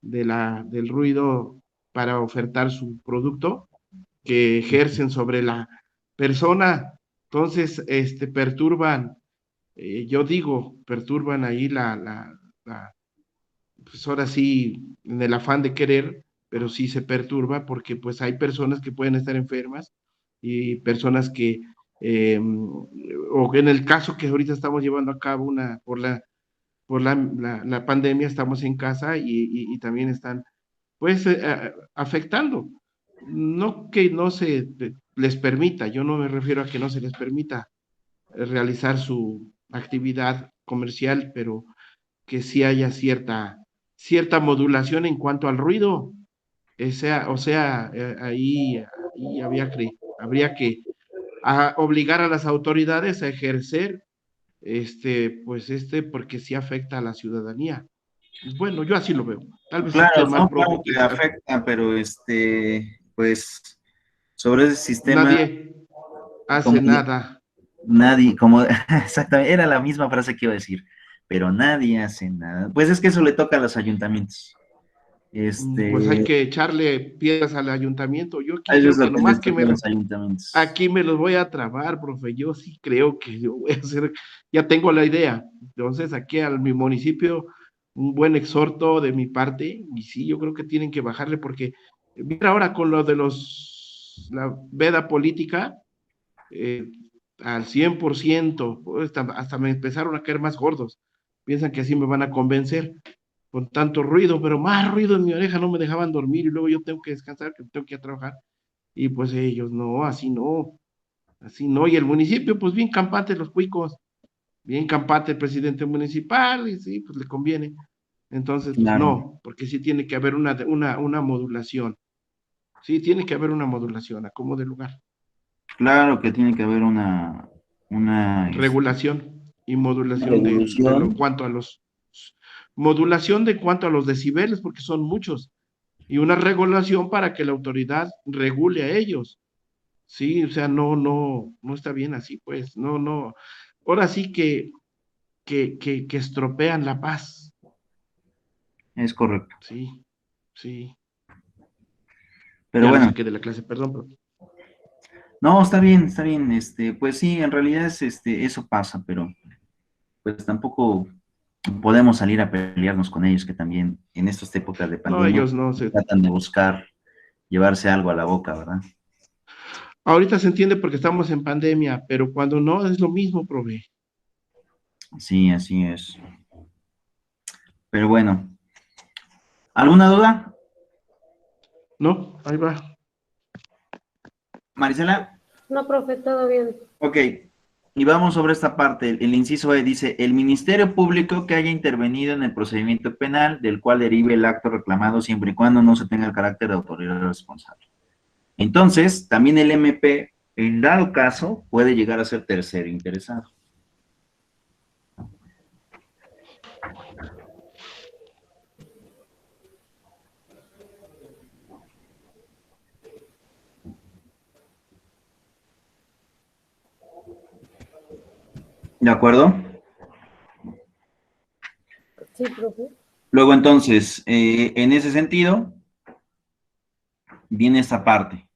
del ruido para ofertar su producto que ejercen sobre la persona, entonces, perturban, yo digo, perturban ahí pues ahora sí, en el afán de querer, pero sí se perturba porque pues hay personas que pueden estar enfermas y personas que, o en el caso que ahorita estamos llevando a cabo por la pandemia, estamos en casa y también están pues afectando. No que no se les permita, yo no me refiero a que no se les permita realizar su actividad comercial, pero que sí haya cierta modulación en cuanto al ruido. Ahí habría que obligar a las autoridades a ejercer, porque sí afecta a la ciudadanía. Bueno, yo así lo veo. Tal vez
claro,
esté mal,
no,
profe,
claro que afecta, pero pues, sobre ese sistema,
nadie
como
hace nada.
nadie, exactamente, era la misma frase que iba a decir, pero nadie hace nada. Pues es que eso le toca a los ayuntamientos.
Pues hay que echarle piedras al ayuntamiento. Yo aquí
A ellos
creo que
lo que les
nomás que
toca a los ayuntamientos.
aquí me los voy a trabar, profe. Yo sí creo que yo voy a hacer, ya tengo la idea. Entonces, aquí a mi municipio, un buen exhorto de mi parte, y sí, yo creo que tienen que bajarle, porque mira ahora con lo de la veda política, eh, al 100%, pues, hasta me empezaron a caer más gordos. Piensan que así me van a convencer con tanto ruido, pero más ruido en mi oreja, no me dejaban dormir y luego yo tengo que descansar, que tengo que ir a trabajar. Y pues ellos, no, así no. Y el municipio, pues bien campante los cuicos, bien campante el presidente municipal, y sí, pues le conviene. Entonces, pues
Claro,
no, porque sí tiene que haber una modulación. Sí, tiene que haber una modulación, a como de lugar.
claro que tiene que haber una
Regulación y modulación de lo
revolución.
cuanto a los modulación de cuanto a los decibeles, porque son muchos, y una regulación para que la autoridad regule a ellos. Sí, o sea, no está bien así, pues, no. Ahora sí que estropean la paz.
Es correcto.
Sí, sí.
Pero
Ya me
bueno,
saqué de la clase, perdón, pero
no, está bien, está bien. Pues sí, en realidad eso pasa, pero pues tampoco podemos salir a pelearnos con ellos, que también en estas épocas de
no,
pandemia
ellos no se.
tratan de buscar llevarse algo a la boca, ¿verdad?
Ahorita se entiende porque estamos en pandemia, pero cuando no es lo mismo, prove.
Sí, así es. Pero bueno, ¿alguna duda,
No, ahí va.
Marisela?
No, profe, todo bien.
Ok, y vamos sobre esta parte. El inciso E dice, el Ministerio Público que haya intervenido en el procedimiento penal del cual derive el acto reclamado siempre y cuando no se tenga el carácter de autoridad responsable. Entonces, también el MP, en dado caso, puede llegar a ser tercero interesado. ¿De acuerdo?
Sí, profe.
Luego, entonces, en ese sentido, viene esta parte.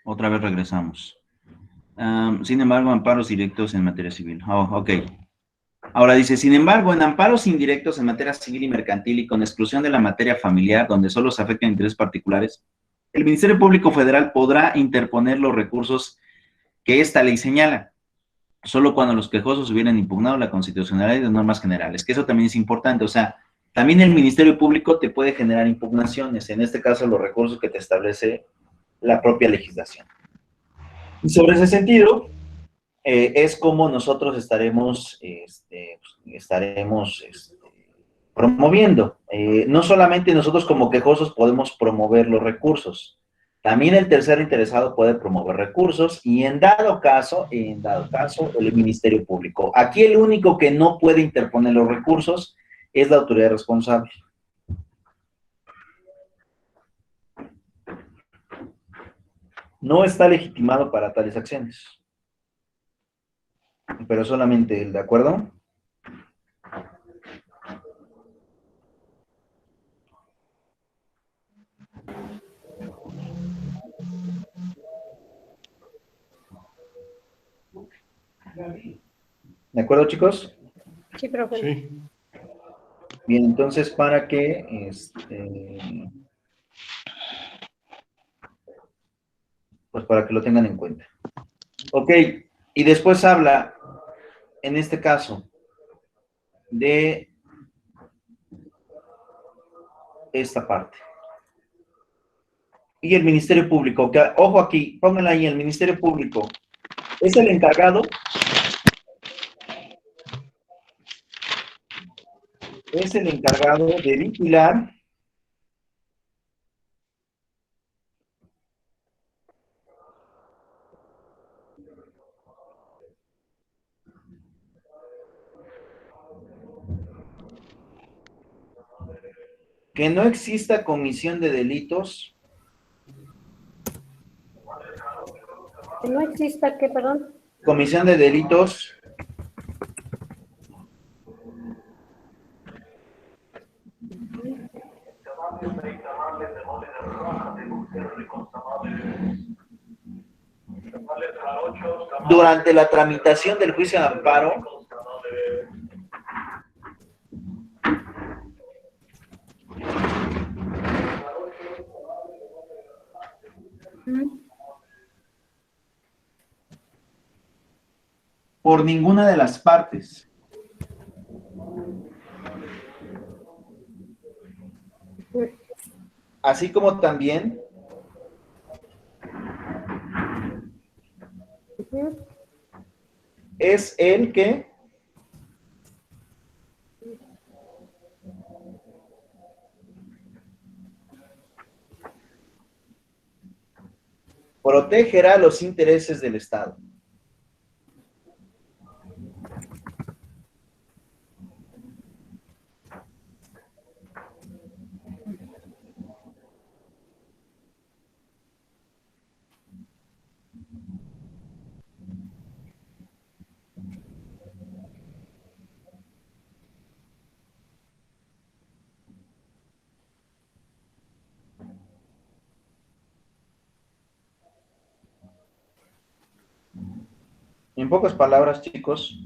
Otra vez regresamos. Sin embargo, amparos directos en materia civil. Oh, ok. Ahora dice, sin embargo, en amparos indirectos en materia civil y mercantil y con exclusión de la materia familiar, donde solo se afectan intereses particulares, el Ministerio Público Federal podrá interponer los recursos que esta ley señala, solo cuando los quejosos hubieran impugnado la constitucionalidad de normas generales, que eso también es importante, o sea, también el Ministerio Público te puede generar impugnaciones, en este caso los recursos que te establece la propia legislación. Y sobre ese sentido, es como nosotros estaremos promoviendo. No solamente nosotros como quejosos podemos promover los recursos, también el tercero interesado puede promover recursos y en dado caso, el Ministerio Público. Aquí el único que no puede interponer los recursos es la autoridad responsable. No está legitimado para tales acciones, pero solamente él, ¿de acuerdo? ¿De acuerdo, chicos?
Sí, profe.
Sí.
Bien, entonces para que, pues para que lo tengan en cuenta. Ok, y después habla, en este caso, de esta parte. Y el Ministerio Público, que, ojo aquí, pónganla ahí, el Ministerio Público es el encargado, de vigilar que no exista comisión de delitos
Que no exista, ¿qué, perdón?
comisión de delitos durante la tramitación del juicio de amparo por ninguna de las partes. Así como también es el que protegerá los intereses del Estado. En pocas palabras, chicos,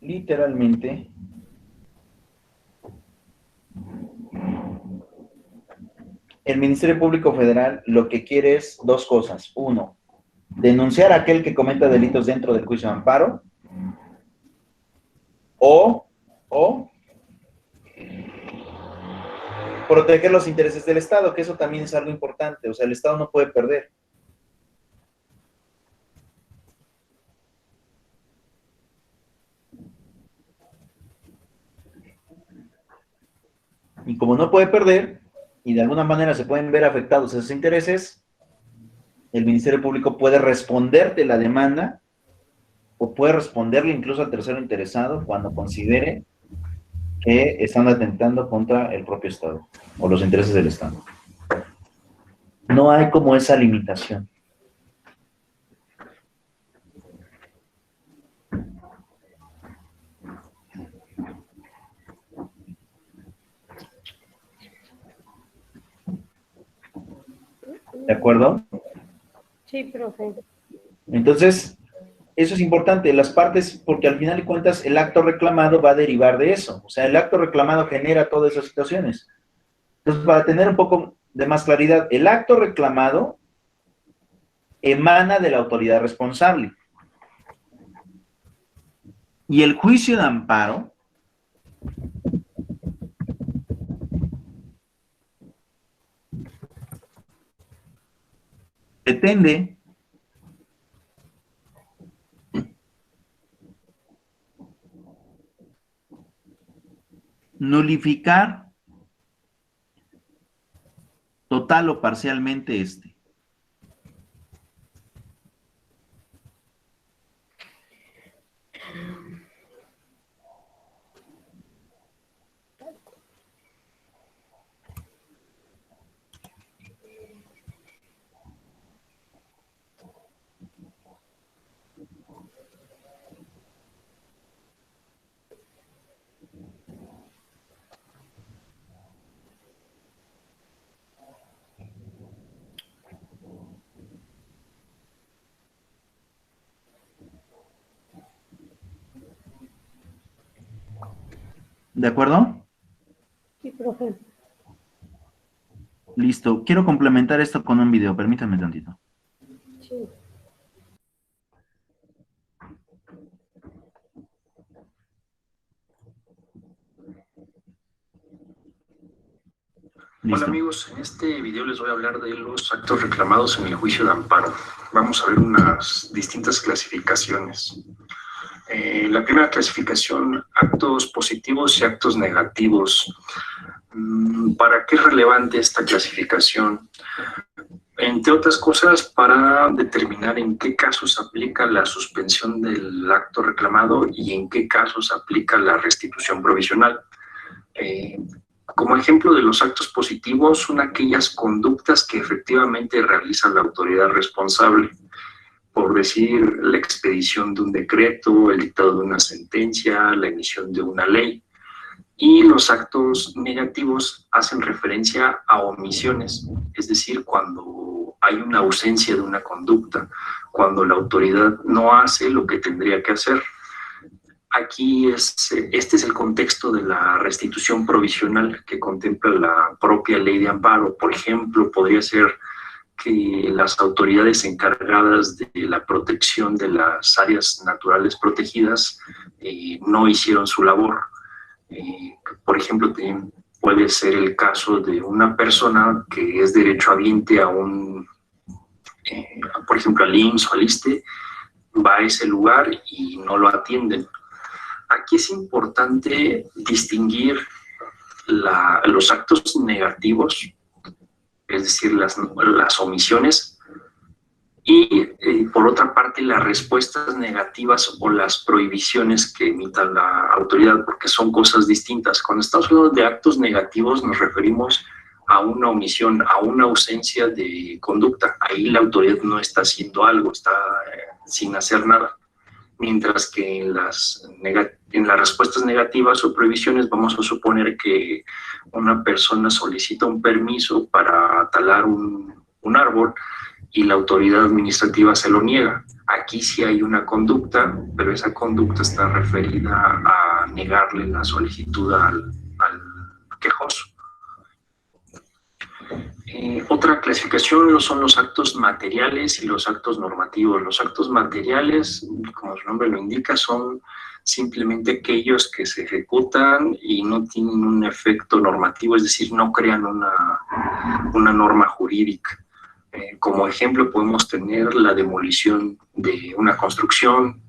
literalmente, el Ministerio Público Federal lo que quiere es dos cosas. Uno, denunciar a aquel que cometa delitos dentro del juicio de amparo, o proteger los intereses del Estado, que eso también es algo importante. O sea, el Estado no puede perder. Y como no puede perder, y de alguna manera se pueden ver afectados esos intereses, el Ministerio Público puede responderte la demanda, o puede responderle incluso al tercero interesado cuando considere que están atentando contra el propio Estado, o los intereses del Estado. No hay como esa limitación. ¿De acuerdo?
Sí, profe.
Entonces, eso es importante, las partes, porque al final de cuentas el acto reclamado va a derivar de eso. O sea, el acto reclamado genera todas esas situaciones. Entonces, para tener un poco de más claridad, el acto reclamado emana de la autoridad responsable. Y el juicio de amparo pretende nulificar total o parcialmente este. ¿De acuerdo?
Sí, profe.
Listo. Quiero complementar esto con un video. Permítanme tantito.
Sí.
Listo.
Hola amigos, en este video les voy a hablar de los actos reclamados en el juicio de amparo. Vamos a ver unas distintas clasificaciones. La primera clasificación, actos positivos y actos negativos. ¿Para qué es relevante esta clasificación? Entre otras cosas, para determinar en qué casos aplica la suspensión del acto reclamado y en qué casos aplica la restitución provisional. Como ejemplo de los actos positivos son aquellas conductas que efectivamente realiza la autoridad responsable, por decir, la expedición de un decreto, el dictado de una sentencia, la emisión de una ley. Y los actos negativos hacen referencia a omisiones, es decir, cuando hay una ausencia de una conducta, cuando la autoridad no hace lo que tendría que hacer. Aquí este es el contexto de la restitución provisional que contempla la propia ley de amparo. Por ejemplo, podría ser que las autoridades encargadas de la protección de las áreas naturales protegidas no hicieron su labor. Por ejemplo, puede ser el caso de una persona que es derechohabiente a por ejemplo, al IMSS o al ISSSTE, va a ese lugar y no lo atienden. Aquí es importante distinguir los actos negativos, es decir, las omisiones, y por otra parte las respuestas negativas o las prohibiciones que emita la autoridad, porque son cosas distintas. Cuando estamos hablando de actos negativos nos referimos a una omisión, a una ausencia de conducta. Ahí la autoridad no está haciendo algo, está sin hacer nada. Mientras que en las respuestas negativas o prohibiciones vamos a suponer que una persona solicita un permiso para talar un árbol y la autoridad administrativa se lo niega. Aquí sí hay una conducta, pero esa conducta está referida a negarle la solicitud al quejoso. Otra clasificación son los actos materiales y los actos normativos. Los actos materiales, como su nombre lo indica, son simplemente aquellos que se ejecutan y no tienen un efecto normativo, es decir, no crean una norma jurídica. Como ejemplo podemos tener la demolición de una construcción,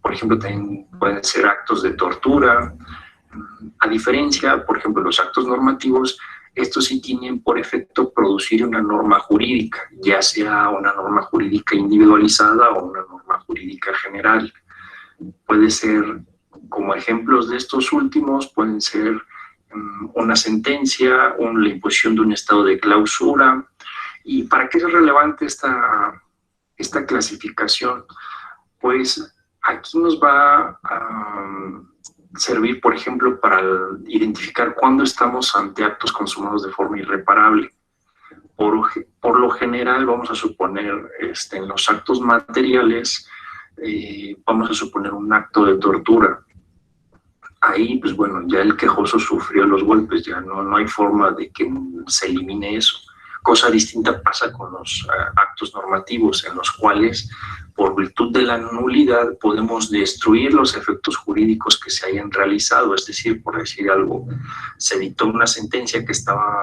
por ejemplo también pueden ser actos de tortura. A diferencia, por ejemplo, los actos normativos, estos sí tienen por efecto producir una norma jurídica, ya sea una norma jurídica individualizada o una norma jurídica general. Puede ser, como ejemplos de estos últimos, pueden ser una sentencia, la imposición de un estado de clausura. ¿Y para qué es relevante esta clasificación? Pues aquí nos va a servir, por ejemplo, para identificar cuándo estamos ante actos consumados de forma irreparable. Por lo general, vamos a suponer en los actos materiales, vamos a suponer un acto de tortura. Ahí, pues bueno, ya el quejoso sufrió los golpes, ya no hay forma de que se elimine eso. Cosa distinta pasa con los actos normativos, en los cuales, por virtud de la nulidad, podemos destruir los efectos jurídicos que se hayan realizado. Es decir, por decir algo, se dictó una sentencia que estaba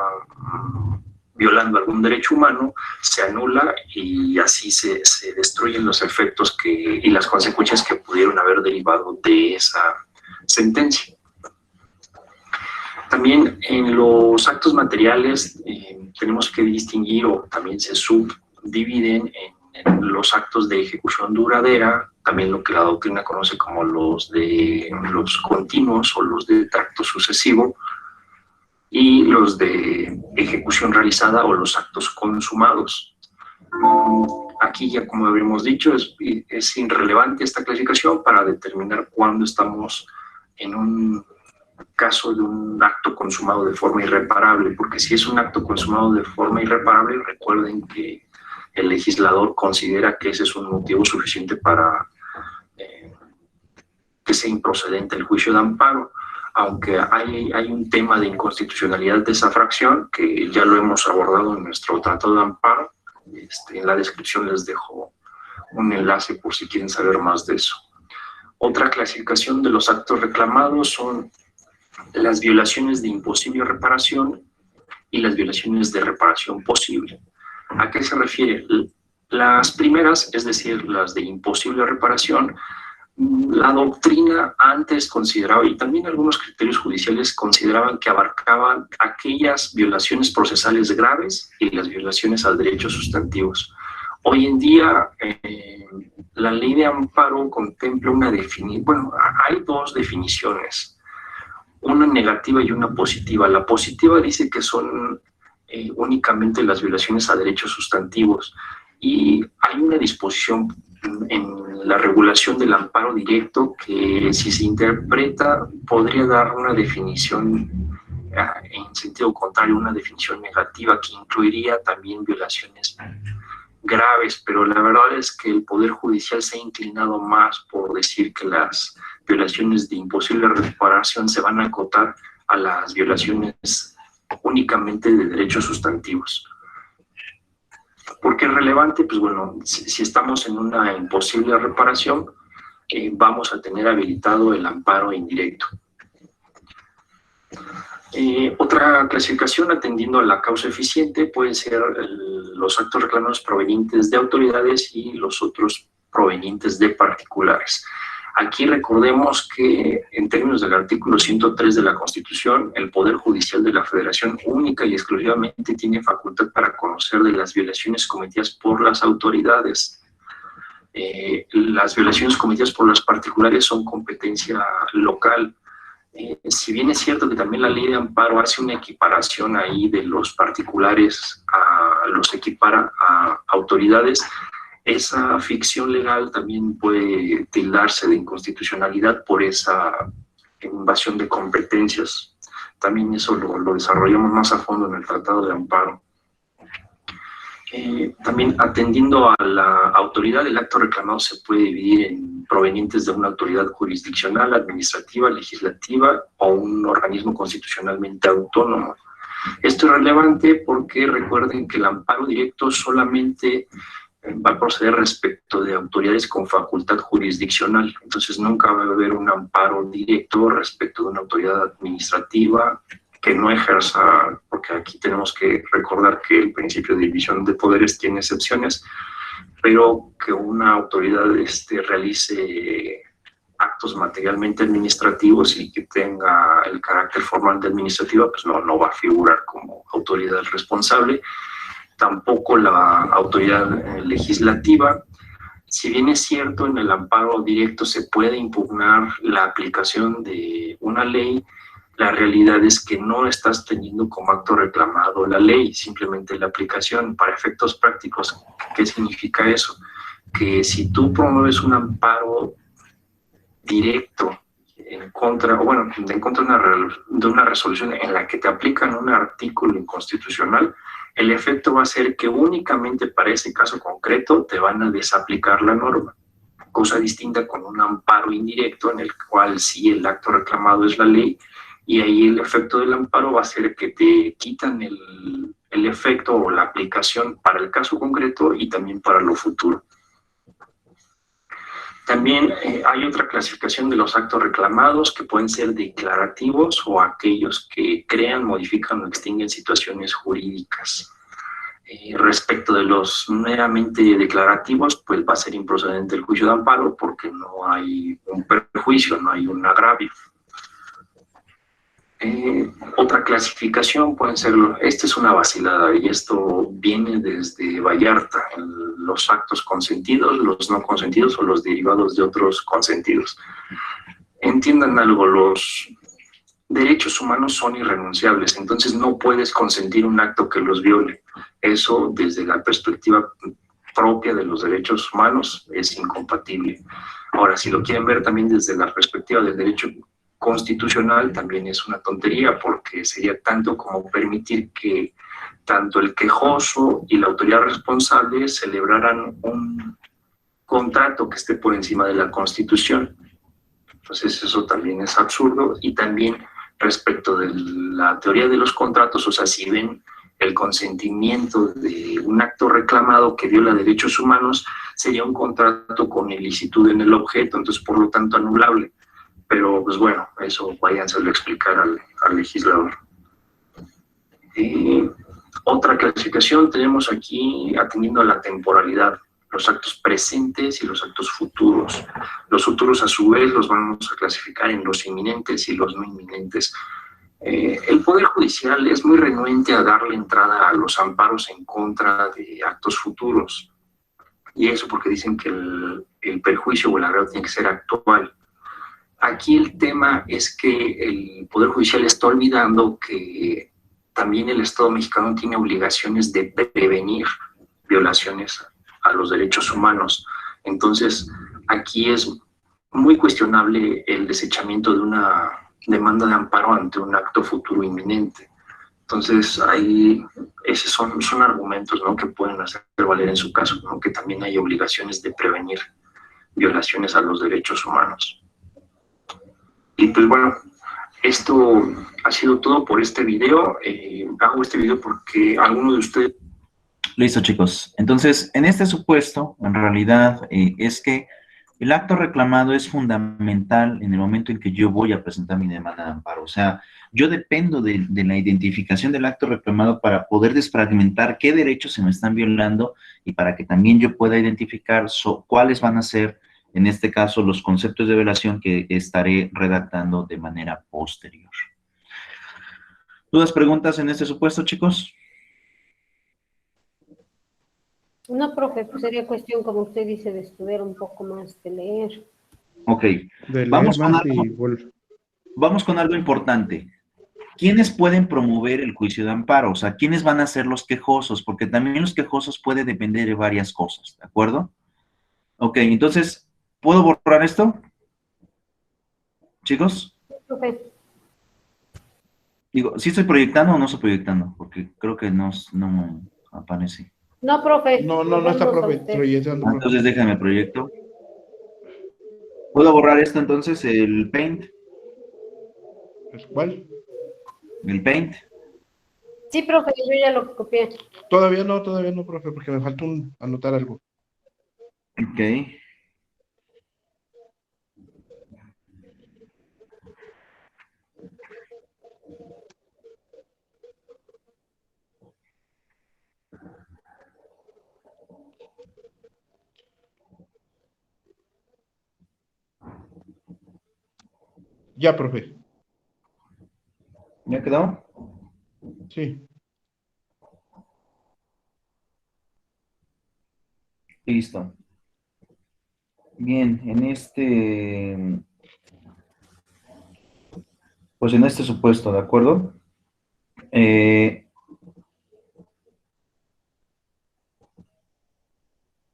violando algún derecho humano, se anula y así se destruyen los efectos y las consecuencias que pudieron haber derivado de esa sentencia. También en los actos materiales tenemos que distinguir, o también se subdividen en los actos de ejecución duradera, también lo que la doctrina conoce como los continuos o los de tracto sucesivo, y los de ejecución realizada o los actos consumados. Aquí ya, como habíamos dicho, es irrelevante esta clasificación para determinar cuándo estamos en un caso de un acto consumado de forma irreparable, porque si es un acto consumado de forma irreparable, recuerden que el legislador considera que ese es un motivo suficiente para que sea improcedente el juicio de amparo, aunque hay un tema de inconstitucionalidad de esa fracción, que ya lo hemos abordado en nuestro tratado de amparo. En la descripción les dejo un enlace por si quieren saber más de eso. Otra clasificación de los actos reclamados son las violaciones de imposible reparación y las violaciones de reparación posible. ¿A qué se refiere? Las primeras, es decir, las de imposible reparación, la doctrina antes consideraba, y también algunos criterios judiciales consideraban que abarcaban aquellas violaciones procesales graves y las violaciones a derechos sustantivos. Hoy en día, la ley de amparo contempla una definición, bueno, hay dos definiciones, una negativa y una positiva. La positiva dice que son únicamente las violaciones a derechos sustantivos, y hay una disposición en la regulación del amparo directo que, si se interpreta, podría dar una definición en sentido contrario, una definición negativa que incluiría también violaciones graves, pero la verdad es que el Poder Judicial se ha inclinado más por decir que las violaciones de imposible reparación se van a acotar a las violaciones únicamente de derechos sustantivos. ¿Por qué es relevante? Pues bueno, si estamos en una imposible reparación, vamos a tener habilitado el amparo indirecto. Otra clasificación, atendiendo a la causa eficiente, pueden ser los actos reclamados provenientes de autoridades y los otros provenientes de particulares. Aquí recordemos que en términos del artículo 103 de la Constitución, el Poder Judicial de la Federación única y exclusivamente tiene facultad para conocer de las violaciones cometidas por las autoridades. Las violaciones cometidas por los particulares son competencia local. Si bien es cierto que también la ley de amparo hace una equiparación ahí de los particulares, los equipara a autoridades, esa ficción legal también puede tildarse de inconstitucionalidad por esa invasión de competencias. También eso lo desarrollamos más a fondo en el Tratado de Amparo. También atendiendo a la autoridad, el acto reclamado se puede dividir en provenientes de una autoridad jurisdiccional, administrativa, legislativa o un organismo constitucionalmente autónomo. Esto es relevante porque recuerden que el amparo directo solamente va a proceder respecto de autoridades con facultad jurisdiccional. Entonces nunca va a haber un amparo directo respecto de una autoridad administrativa que no ejerza, porque aquí tenemos que recordar que el principio de división de poderes tiene excepciones, pero que una autoridad realice actos materialmente administrativos y que tenga el carácter formal de administrativa, pues no va a figurar como autoridad responsable. Tampoco la autoridad legislativa. Si bien es cierto, en el amparo directo se puede impugnar la aplicación de una ley, la realidad es que no estás teniendo como acto reclamado la ley, simplemente la aplicación. Para efectos prácticos, ¿qué significa eso? Que si tú promueves un amparo directo en contra de una resolución en la que te aplican un artículo inconstitucional, el efecto va a ser que únicamente para ese caso concreto te van a desaplicar la norma. Cosa distinta con un amparo indirecto en el cual sí el acto reclamado es la ley, y ahí el efecto del amparo va a ser que te quitan el efecto o la aplicación para el caso concreto y también para lo futuro. También hay otra clasificación de los actos reclamados que pueden ser declarativos o aquellos que crean, modifican o extinguen situaciones jurídicas. Respecto de los meramente declarativos, pues va a ser improcedente el juicio de amparo porque no hay un perjuicio, no hay un agravio. Otra clasificación pueden ser, esta es una vacilada y esto viene desde Vallarta, los actos consentidos, los no consentidos o los derivados de otros consentidos. Entiendan algo, los derechos humanos son irrenunciables, entonces no puedes consentir un acto que los viole. Eso desde la perspectiva propia de los derechos humanos es incompatible. Ahora, si lo quieren ver también desde la perspectiva del derecho constitucional, también es una tontería, porque sería tanto como permitir que tanto el quejoso y la autoridad responsable celebraran un contrato que esté por encima de la Constitución. Entonces eso también es absurdo. Y también respecto de la teoría de los contratos, o sea, si ven el consentimiento de un acto reclamado que viola derechos humanos, sería un contrato con ilicitud en el objeto, entonces por lo tanto anulable. Pero, pues bueno, eso váyanselo a explicar al legislador. Otra clasificación tenemos aquí atendiendo a la temporalidad, los actos presentes y los actos futuros. Los futuros, a su vez, los vamos a clasificar en los inminentes y los no inminentes. El Poder Judicial es muy renuente a darle entrada a los amparos en contra de actos futuros. Y eso porque dicen que el perjuicio o el agravio tiene que ser actual. Aquí el tema es que el Poder Judicial está olvidando que también el Estado mexicano tiene obligaciones de prevenir violaciones a los derechos humanos. Entonces, aquí es muy cuestionable el desechamiento de una demanda de amparo ante un acto futuro inminente. Entonces, ahí esos son argumentos, ¿no?, que pueden hacer valer en su caso, ¿no?, que también hay obligaciones de prevenir violaciones a los derechos humanos. Y pues bueno, esto ha sido todo por este video. Hago este video porque alguno de ustedes...
Listo, chicos. Entonces, en este supuesto, en realidad, es que el acto reclamado es fundamental en el momento en que yo voy a presentar mi demanda de amparo. O sea, yo dependo de la identificación del acto reclamado para poder desfragmentar qué derechos se me están violando y para que también yo pueda identificar cuáles van a ser en este caso, los conceptos de violación que estaré redactando de manera posterior. ¿Dudas, preguntas en este supuesto, chicos?
No, profe, pues sería cuestión, como usted dice, de estudiar un poco más, de leer.
Ok,
De leer
vamos con
más
algo,
y
vamos con algo importante. ¿Quiénes pueden promover el juicio de amparo? O sea, ¿quiénes van a ser los quejosos? Porque también los quejosos puede depender de varias cosas, ¿de acuerdo? Ok, entonces, ¿puedo borrar esto, chicos?
Profe,
Digo, ¿sí estoy proyectando o no estoy proyectando? Porque creo que no me aparece.
no, profe,
No,
nos
no está
vemos a usted.
proyectando, profe.
Entonces déjenme proyecto. ¿Puedo borrar esto entonces, el Paint?
¿Cuál?
¿El Paint?
Sí, profe, yo ya lo copié.
Todavía no, profe, porque me falta anotar algo.
Ok.
Ya, profe.
¿Ya quedó?
Sí.
Listo. Bien, pues en este supuesto, ¿de acuerdo?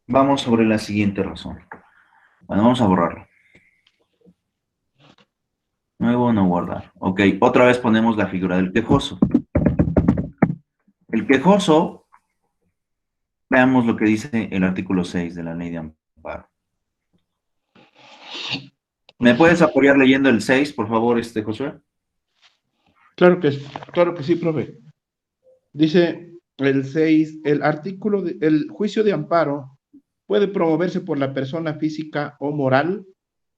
Vamos sobre la siguiente razón. Bueno, vamos a borrarlo. Nuevo, no guardar. Ok, otra vez ponemos la figura del quejoso. El quejoso, veamos lo que dice el artículo 6 de la ley de amparo. ¿Me puedes apoyar leyendo el 6, por favor, Josué?
Claro que sí, profe. Dice el 6, el juicio de amparo puede promoverse por la persona física o moral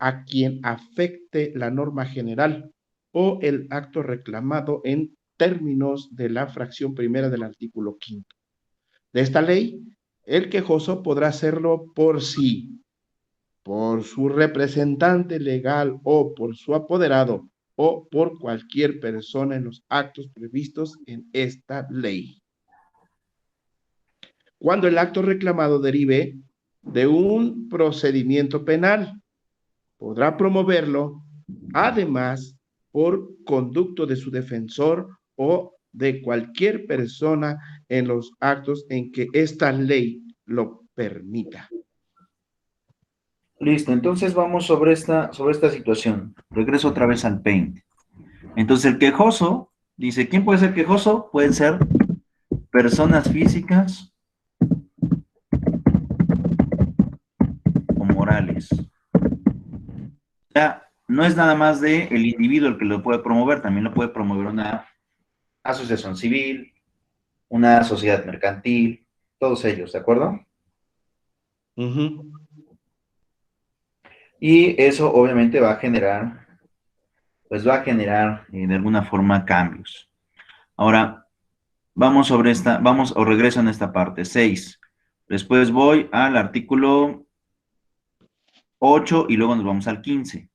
a quien afecte la norma general o el acto reclamado en términos de la fracción primera del artículo 5 de esta ley. El quejoso podrá hacerlo por sí, por su representante legal o por su apoderado o por cualquier persona en los actos previstos en esta ley. Cuando el acto reclamado derive de un procedimiento penal, podrá promoverlo, además, por conducto de su defensor o de cualquier persona en los actos en que esta ley lo permita.
Listo, entonces vamos sobre esta situación. Regreso otra vez al Paint. Entonces el quejoso, dice, ¿quién puede ser quejoso? Pueden ser personas físicas o morales. Ya, no es nada más de el individuo el que lo puede promover, también lo puede promover una asociación civil, una sociedad mercantil, todos ellos, ¿de acuerdo? Y eso obviamente va a generar, de alguna forma cambios. Ahora, vamos o regreso en esta parte, 6. Después voy al artículo 8 y luego nos vamos al 15,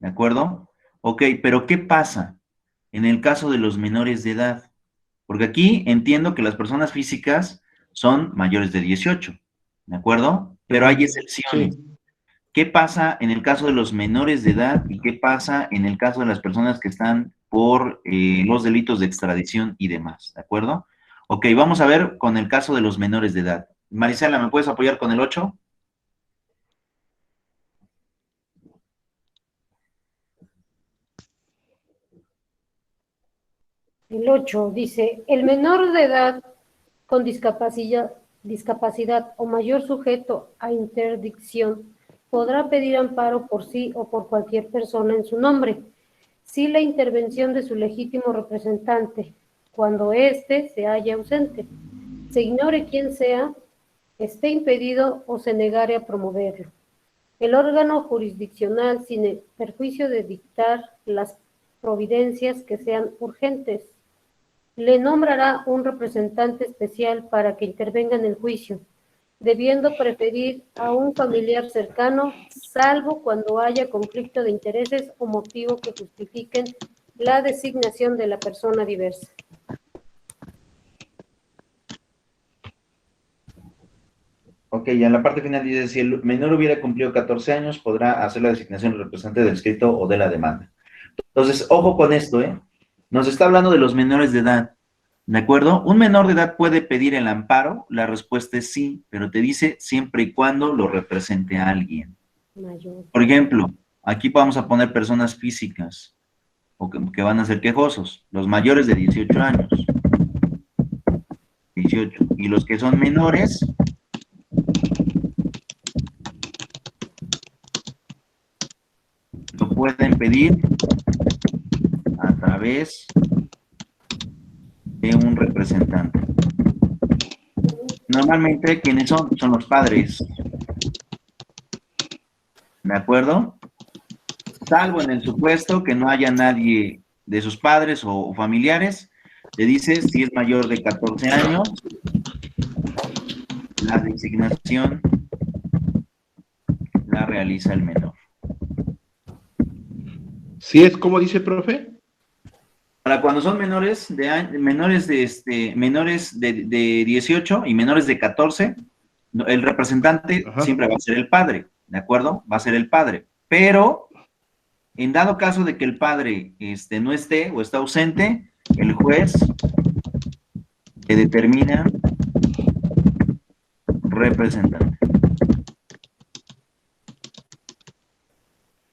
¿de acuerdo? Ok, pero ¿qué pasa en el caso de los menores de edad? Porque aquí entiendo que las personas físicas son mayores de 18, ¿de acuerdo? Pero hay excepciones.
Sí.
¿Qué pasa en el caso de los menores de edad y qué pasa en el caso de las personas que están por los delitos de extradición y demás? ¿De acuerdo? Ok, vamos a ver con el caso de los menores de edad. Marisela, ¿me puedes apoyar con el 8?
El 8 dice, el menor de edad con discapacidad o mayor sujeto a interdicción podrá pedir amparo por sí o por cualquier persona en su nombre, si la intervención de su legítimo representante, cuando éste se halla ausente, se ignore quién sea, esté impedido o se negare a promoverlo. El órgano jurisdiccional, sin perjuicio de dictar las providencias que sean urgentes, le nombrará un representante especial para que intervenga en el juicio, debiendo preferir a un familiar cercano, salvo cuando haya conflicto de intereses o motivo que justifiquen la designación de la persona diversa.
Ok, y en la parte final dice, si el menor hubiera cumplido 14 años, podrá hacer la designación del representante del escrito o de la demanda. Entonces, ojo con esto, ¿eh? Nos está hablando de los menores de edad, ¿de acuerdo? Un menor de edad puede pedir el amparo, la respuesta es sí, pero te dice siempre y cuando lo represente a alguien.
Mayor.
Por ejemplo, aquí vamos a poner personas físicas, o que van a ser quejosos, los mayores de 18 años. 18. Y los que son menores, lo pueden pedir a través de un representante. Normalmente, ¿quiénes son? Son los padres. ¿De acuerdo? Salvo en el supuesto que no haya nadie de sus padres o familiares, le dice si es mayor de 14 años, la designación la realiza el menor.
¿Sí es como dice, profe?
Para cuando son menores de 18 y menores de 14, el representante siempre va a ser el padre, ¿de acuerdo? Va a ser el padre. Pero, en dado caso de que el padre no esté o está ausente, el juez le determina representante.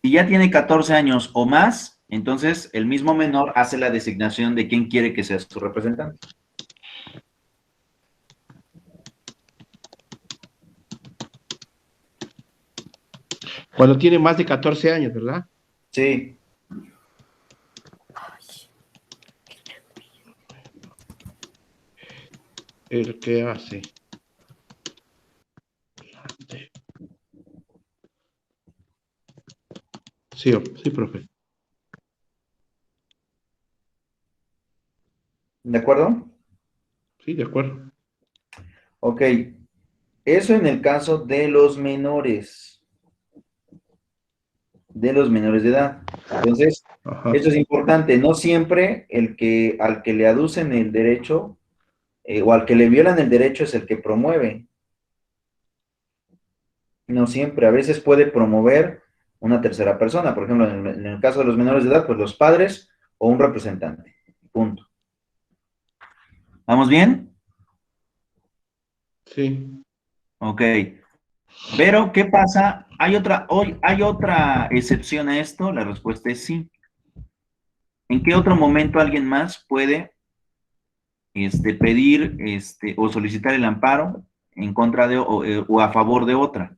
Si ya tiene 14 años o más, entonces el mismo menor hace la designación de quién quiere que sea su representante.
Cuando tiene más de 14 años, ¿verdad?
Sí.
El que hace. Sí, sí, profe.
¿De acuerdo?
Sí, de acuerdo.
Ok. Eso en el caso de los menores. De los menores de edad. Entonces, eso es importante. No siempre al que le aducen el derecho o al que le violan el derecho es el que promueve. No siempre. A veces puede promover una tercera persona. Por ejemplo, en el caso de los menores de edad, pues los padres o un representante. Punto. ¿Vamos bien?
Sí.
Ok. Pero, ¿qué pasa? ¿Hay otra excepción a esto? La respuesta es sí. ¿En qué otro momento alguien más puede pedir o solicitar el amparo en contra de o a favor de otra?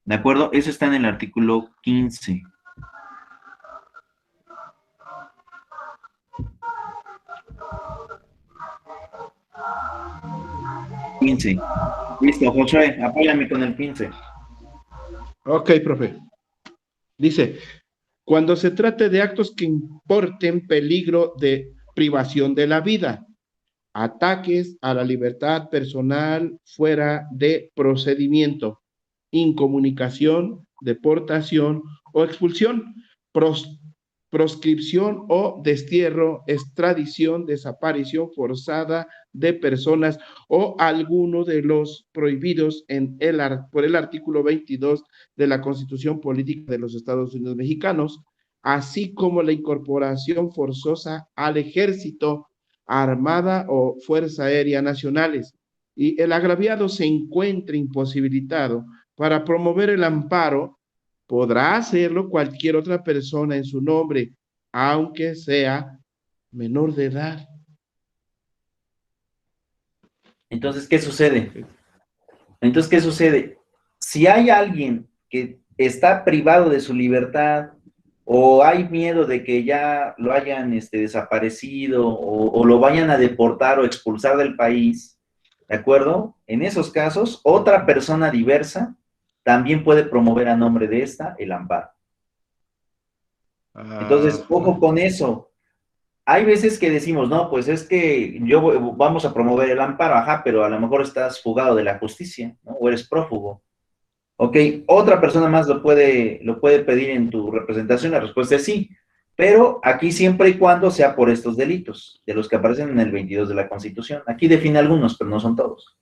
¿De acuerdo? Eso está en el artículo 15. 15. Listo, Josué, apóyame con el 15.
Ok, profe. Dice, cuando se trate de actos que importen peligro de privación de la vida, ataques a la libertad personal fuera de procedimiento, incomunicación, deportación o expulsión, proscripción o destierro, extradición, desaparición forzada de personas o alguno de los prohibidos por el artículo 22 de la Constitución Política de los Estados Unidos Mexicanos, así como la incorporación forzosa al ejército, armada o fuerza aérea nacionales, y el agraviado se encuentre imposibilitado para promover el amparo, podrá hacerlo cualquier otra persona en su nombre, aunque sea menor de edad.
Entonces, ¿qué sucede? Si hay alguien que está privado de su libertad o hay miedo de que ya lo hayan desaparecido o lo vayan a deportar o expulsar del país, ¿de acuerdo? En esos casos, otra persona diversa también puede promover a nombre de esta el amparo. Entonces, ojo con eso. hay veces que decimos, no, pues es que vamos a promover el amparo, ajá, pero a lo mejor estás fugado de la justicia, ¿no? O eres prófugo. Ok, otra persona más lo puede pedir en tu representación, la respuesta es sí, pero aquí siempre y cuando sea por estos delitos, de los que aparecen en el 22 de la Constitución. Aquí define algunos, pero no son todos.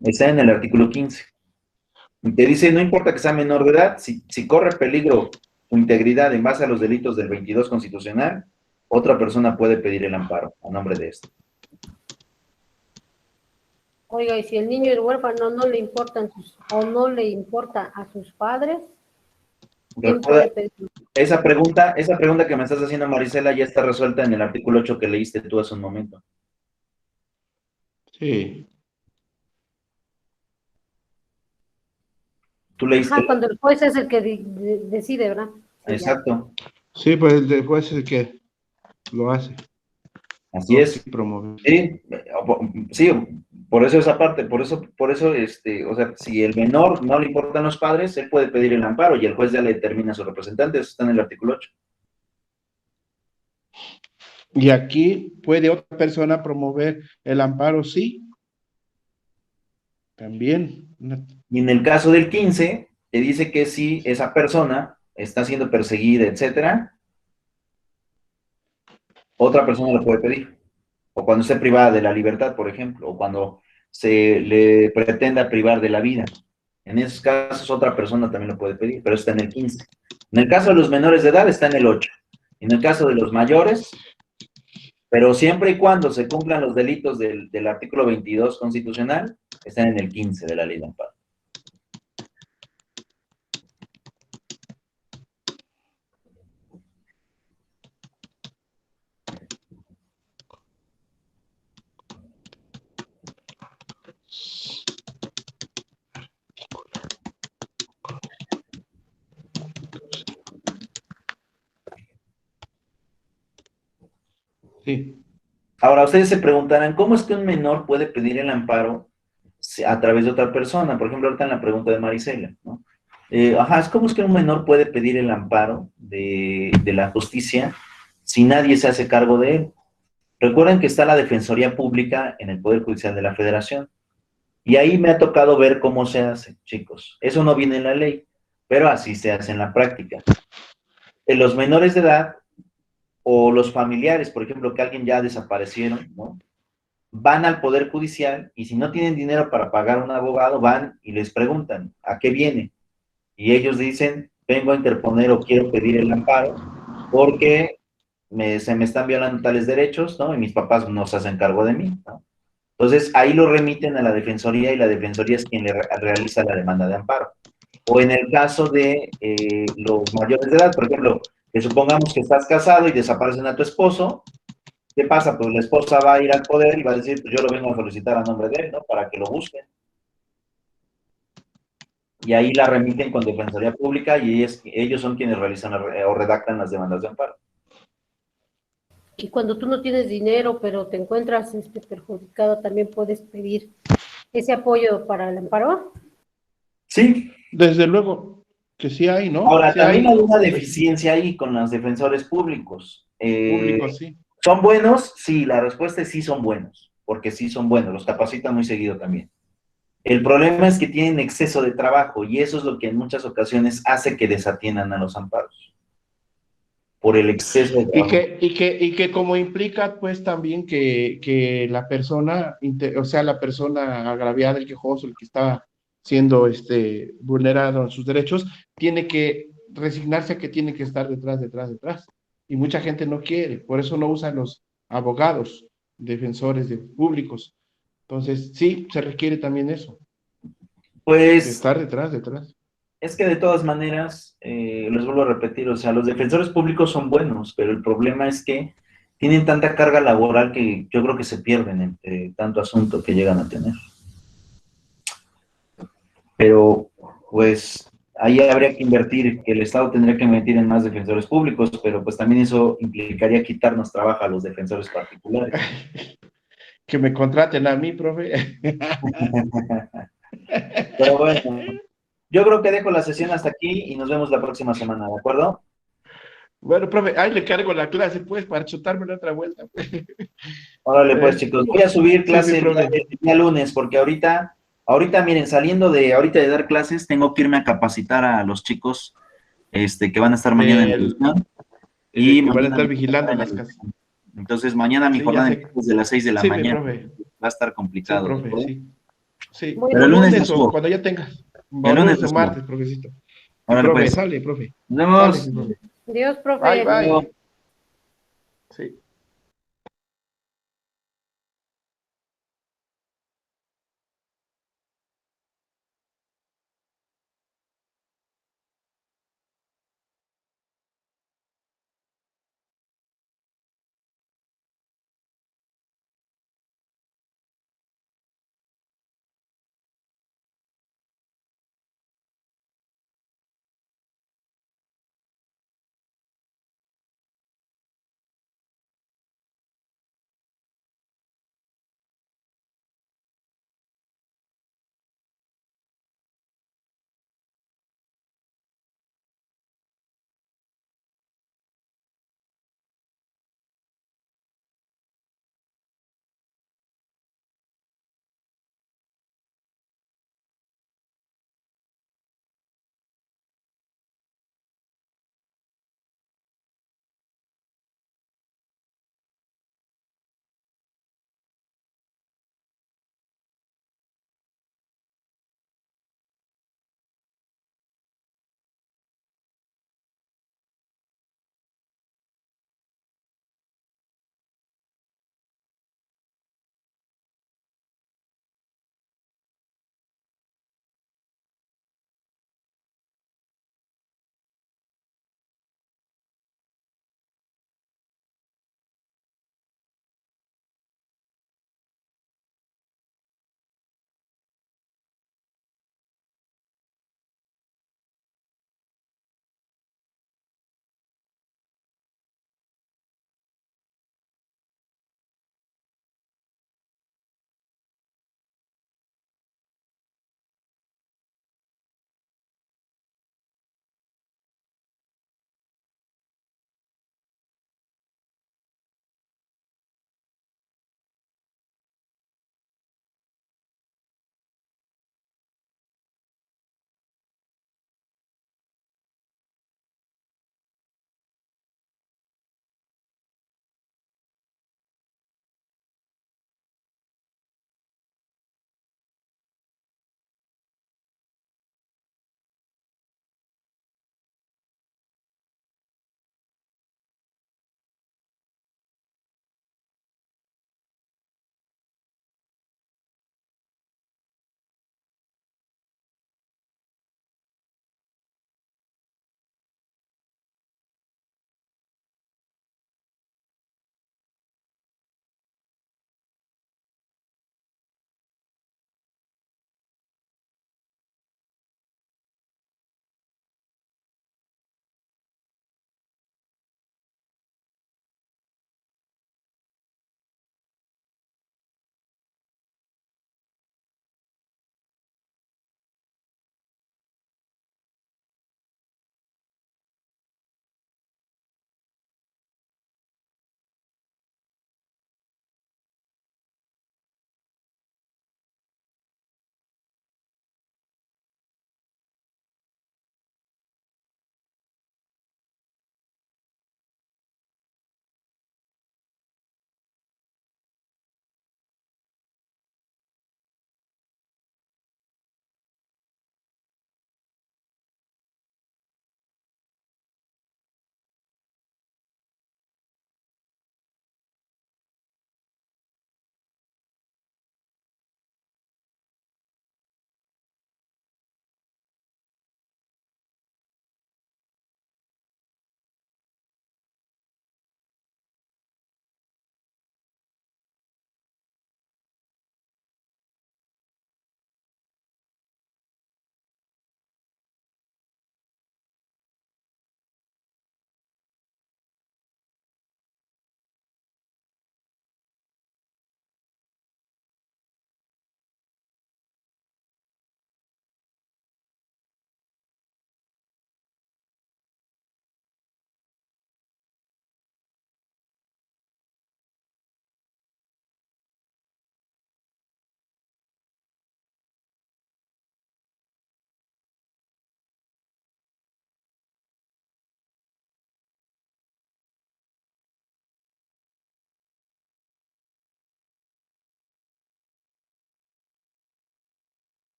Está en el artículo 15. Y te dice, no importa que sea menor de edad, si corre peligro su integridad en base a los delitos del 22 constitucional, otra persona puede pedir el amparo a nombre de esto.
Oiga, y si el niño es huérfano, no le importan no le importa a sus padres, ¿quién puede pedir?
Esa pregunta que me estás haciendo, Marisela, ya está resuelta en el artículo 8 que leíste tú hace un momento.
Sí.
Tú leíste.
Ajá, cuando el juez es el que decide, ¿verdad?
Exacto.
Sí, pues el juez es el que lo hace.
Así es.
Promover.
Sí, por eso esa parte, por eso, o sea, si el menor no le importan los padres, él puede pedir el amparo y el juez ya le determina a su representante, eso está en el artículo 8.
Y aquí puede otra persona promover el amparo, sí. También.
Y en el caso del 15, te dice que si esa persona está siendo perseguida, etcétera, otra persona lo puede pedir. O cuando esté privada de la libertad, por ejemplo, o cuando se le pretenda privar de la vida. En esos casos, otra persona también lo puede pedir, pero está en el 15. En el caso de los menores de edad, está en el 8. En el caso de los mayores, pero siempre y cuando se cumplan los delitos del artículo 22 constitucional, están en el 15 de la ley de amparo.
Sí.
Ahora, ustedes se preguntarán, ¿cómo es que un menor puede pedir el amparo a través de otra persona? Por ejemplo, ahorita en la pregunta de Marisela, ¿no? ¿Cómo es que un menor puede pedir el amparo de la justicia si nadie se hace cargo de él? Recuerden que está la Defensoría Pública en el Poder Judicial de la Federación. Y ahí me ha tocado ver cómo se hace, chicos. Eso no viene en la ley, pero así se hace en la práctica. En los menores de edad o los familiares, por ejemplo, que alguien ya desaparecieron, ¿no? Van al Poder Judicial y si no tienen dinero para pagar un abogado, van y les preguntan, ¿a qué viene? Y ellos dicen, vengo a interponer o quiero pedir el amparo porque se me están violando tales derechos, ¿no? Y mis papás no se hacen cargo de mí, ¿no? Entonces, ahí lo remiten a la Defensoría y la Defensoría es quien le realiza la demanda de amparo. O en el caso de los mayores de edad, por ejemplo, que supongamos que estás casado y desaparecen a tu esposo, ¿qué pasa? Pues la esposa va a ir al poder y va a decir, pues yo lo vengo a solicitar a nombre de él, ¿no? Para que lo busquen. Y ahí la remiten con Defensoría Pública y ellos son quienes realizan o redactan las demandas de amparo.
Y cuando tú no tienes dinero, pero te encuentras perjudicado, ¿también puedes pedir ese apoyo para el amparo?
Sí.
Desde luego que sí hay, ¿no?
Ahora,
sí
también hay una deficiencia ahí con los defensores públicos.
Públicos, sí.
¿Son buenos? Sí, la respuesta es sí son buenos, porque sí son buenos, los capacitan muy seguido también. El problema es que tienen exceso de trabajo y eso es lo que en muchas ocasiones hace que desatiendan a los amparos. Por el exceso de trabajo.
Y que como implica pues también que la persona, o sea, la persona agraviada, el quejoso, el que está siendo vulnerado en sus derechos, tiene que resignarse a que tiene que estar detrás. Y mucha gente no quiere, por eso no usan los abogados, defensores de públicos. Entonces, sí, se requiere también eso.
Pues...
De estar detrás.
Es que de todas maneras, les vuelvo a repetir, o sea, los defensores públicos son buenos, pero el problema es que tienen tanta carga laboral que yo creo que se pierden entre tanto asunto que llegan a tener. Pero, pues, ahí habría que invertir, que el Estado tendría que invertir en más defensores públicos, pero pues también eso implicaría quitarnos trabajo a los defensores particulares.
Que me contraten a mí, profe.
Pero bueno, yo creo que dejo la sesión hasta aquí y nos vemos la próxima semana, ¿de acuerdo?
Bueno, profe, ahí le cargo la clase, pues, para chutarme la otra vuelta.
Órale, pues, chicos, voy a subir
Sí,
clase
mi profe.
el día lunes, porque ahorita, miren, saliendo de ahorita de dar clases, tengo que irme a capacitar a los chicos, que van a estar mañana en la edición.
Y que van a
mañana
estar
mi
vigilando
jornada
las
en la
casas.
edición. Entonces, mañana mi
Sí,
jornada
ya sé.
empieza desde las 6 de la
Sí, mi
mañana.
profe.
Va a estar
Sí,
complicado. ¿de
profe,
acuerdo?
sí. Sí,
Muy
Pero
o
el lunes
lunes
lo
o
subo.
cuando ya tengas. O
El lunes
lunes
lo
o
subo.
martes, profecito. Sí,
Órale,
profe,
pues.
sale, profe.
Nos
Sale,
vemos.
mi profe.
Dios,
Bye,
profe.
bye. Sí.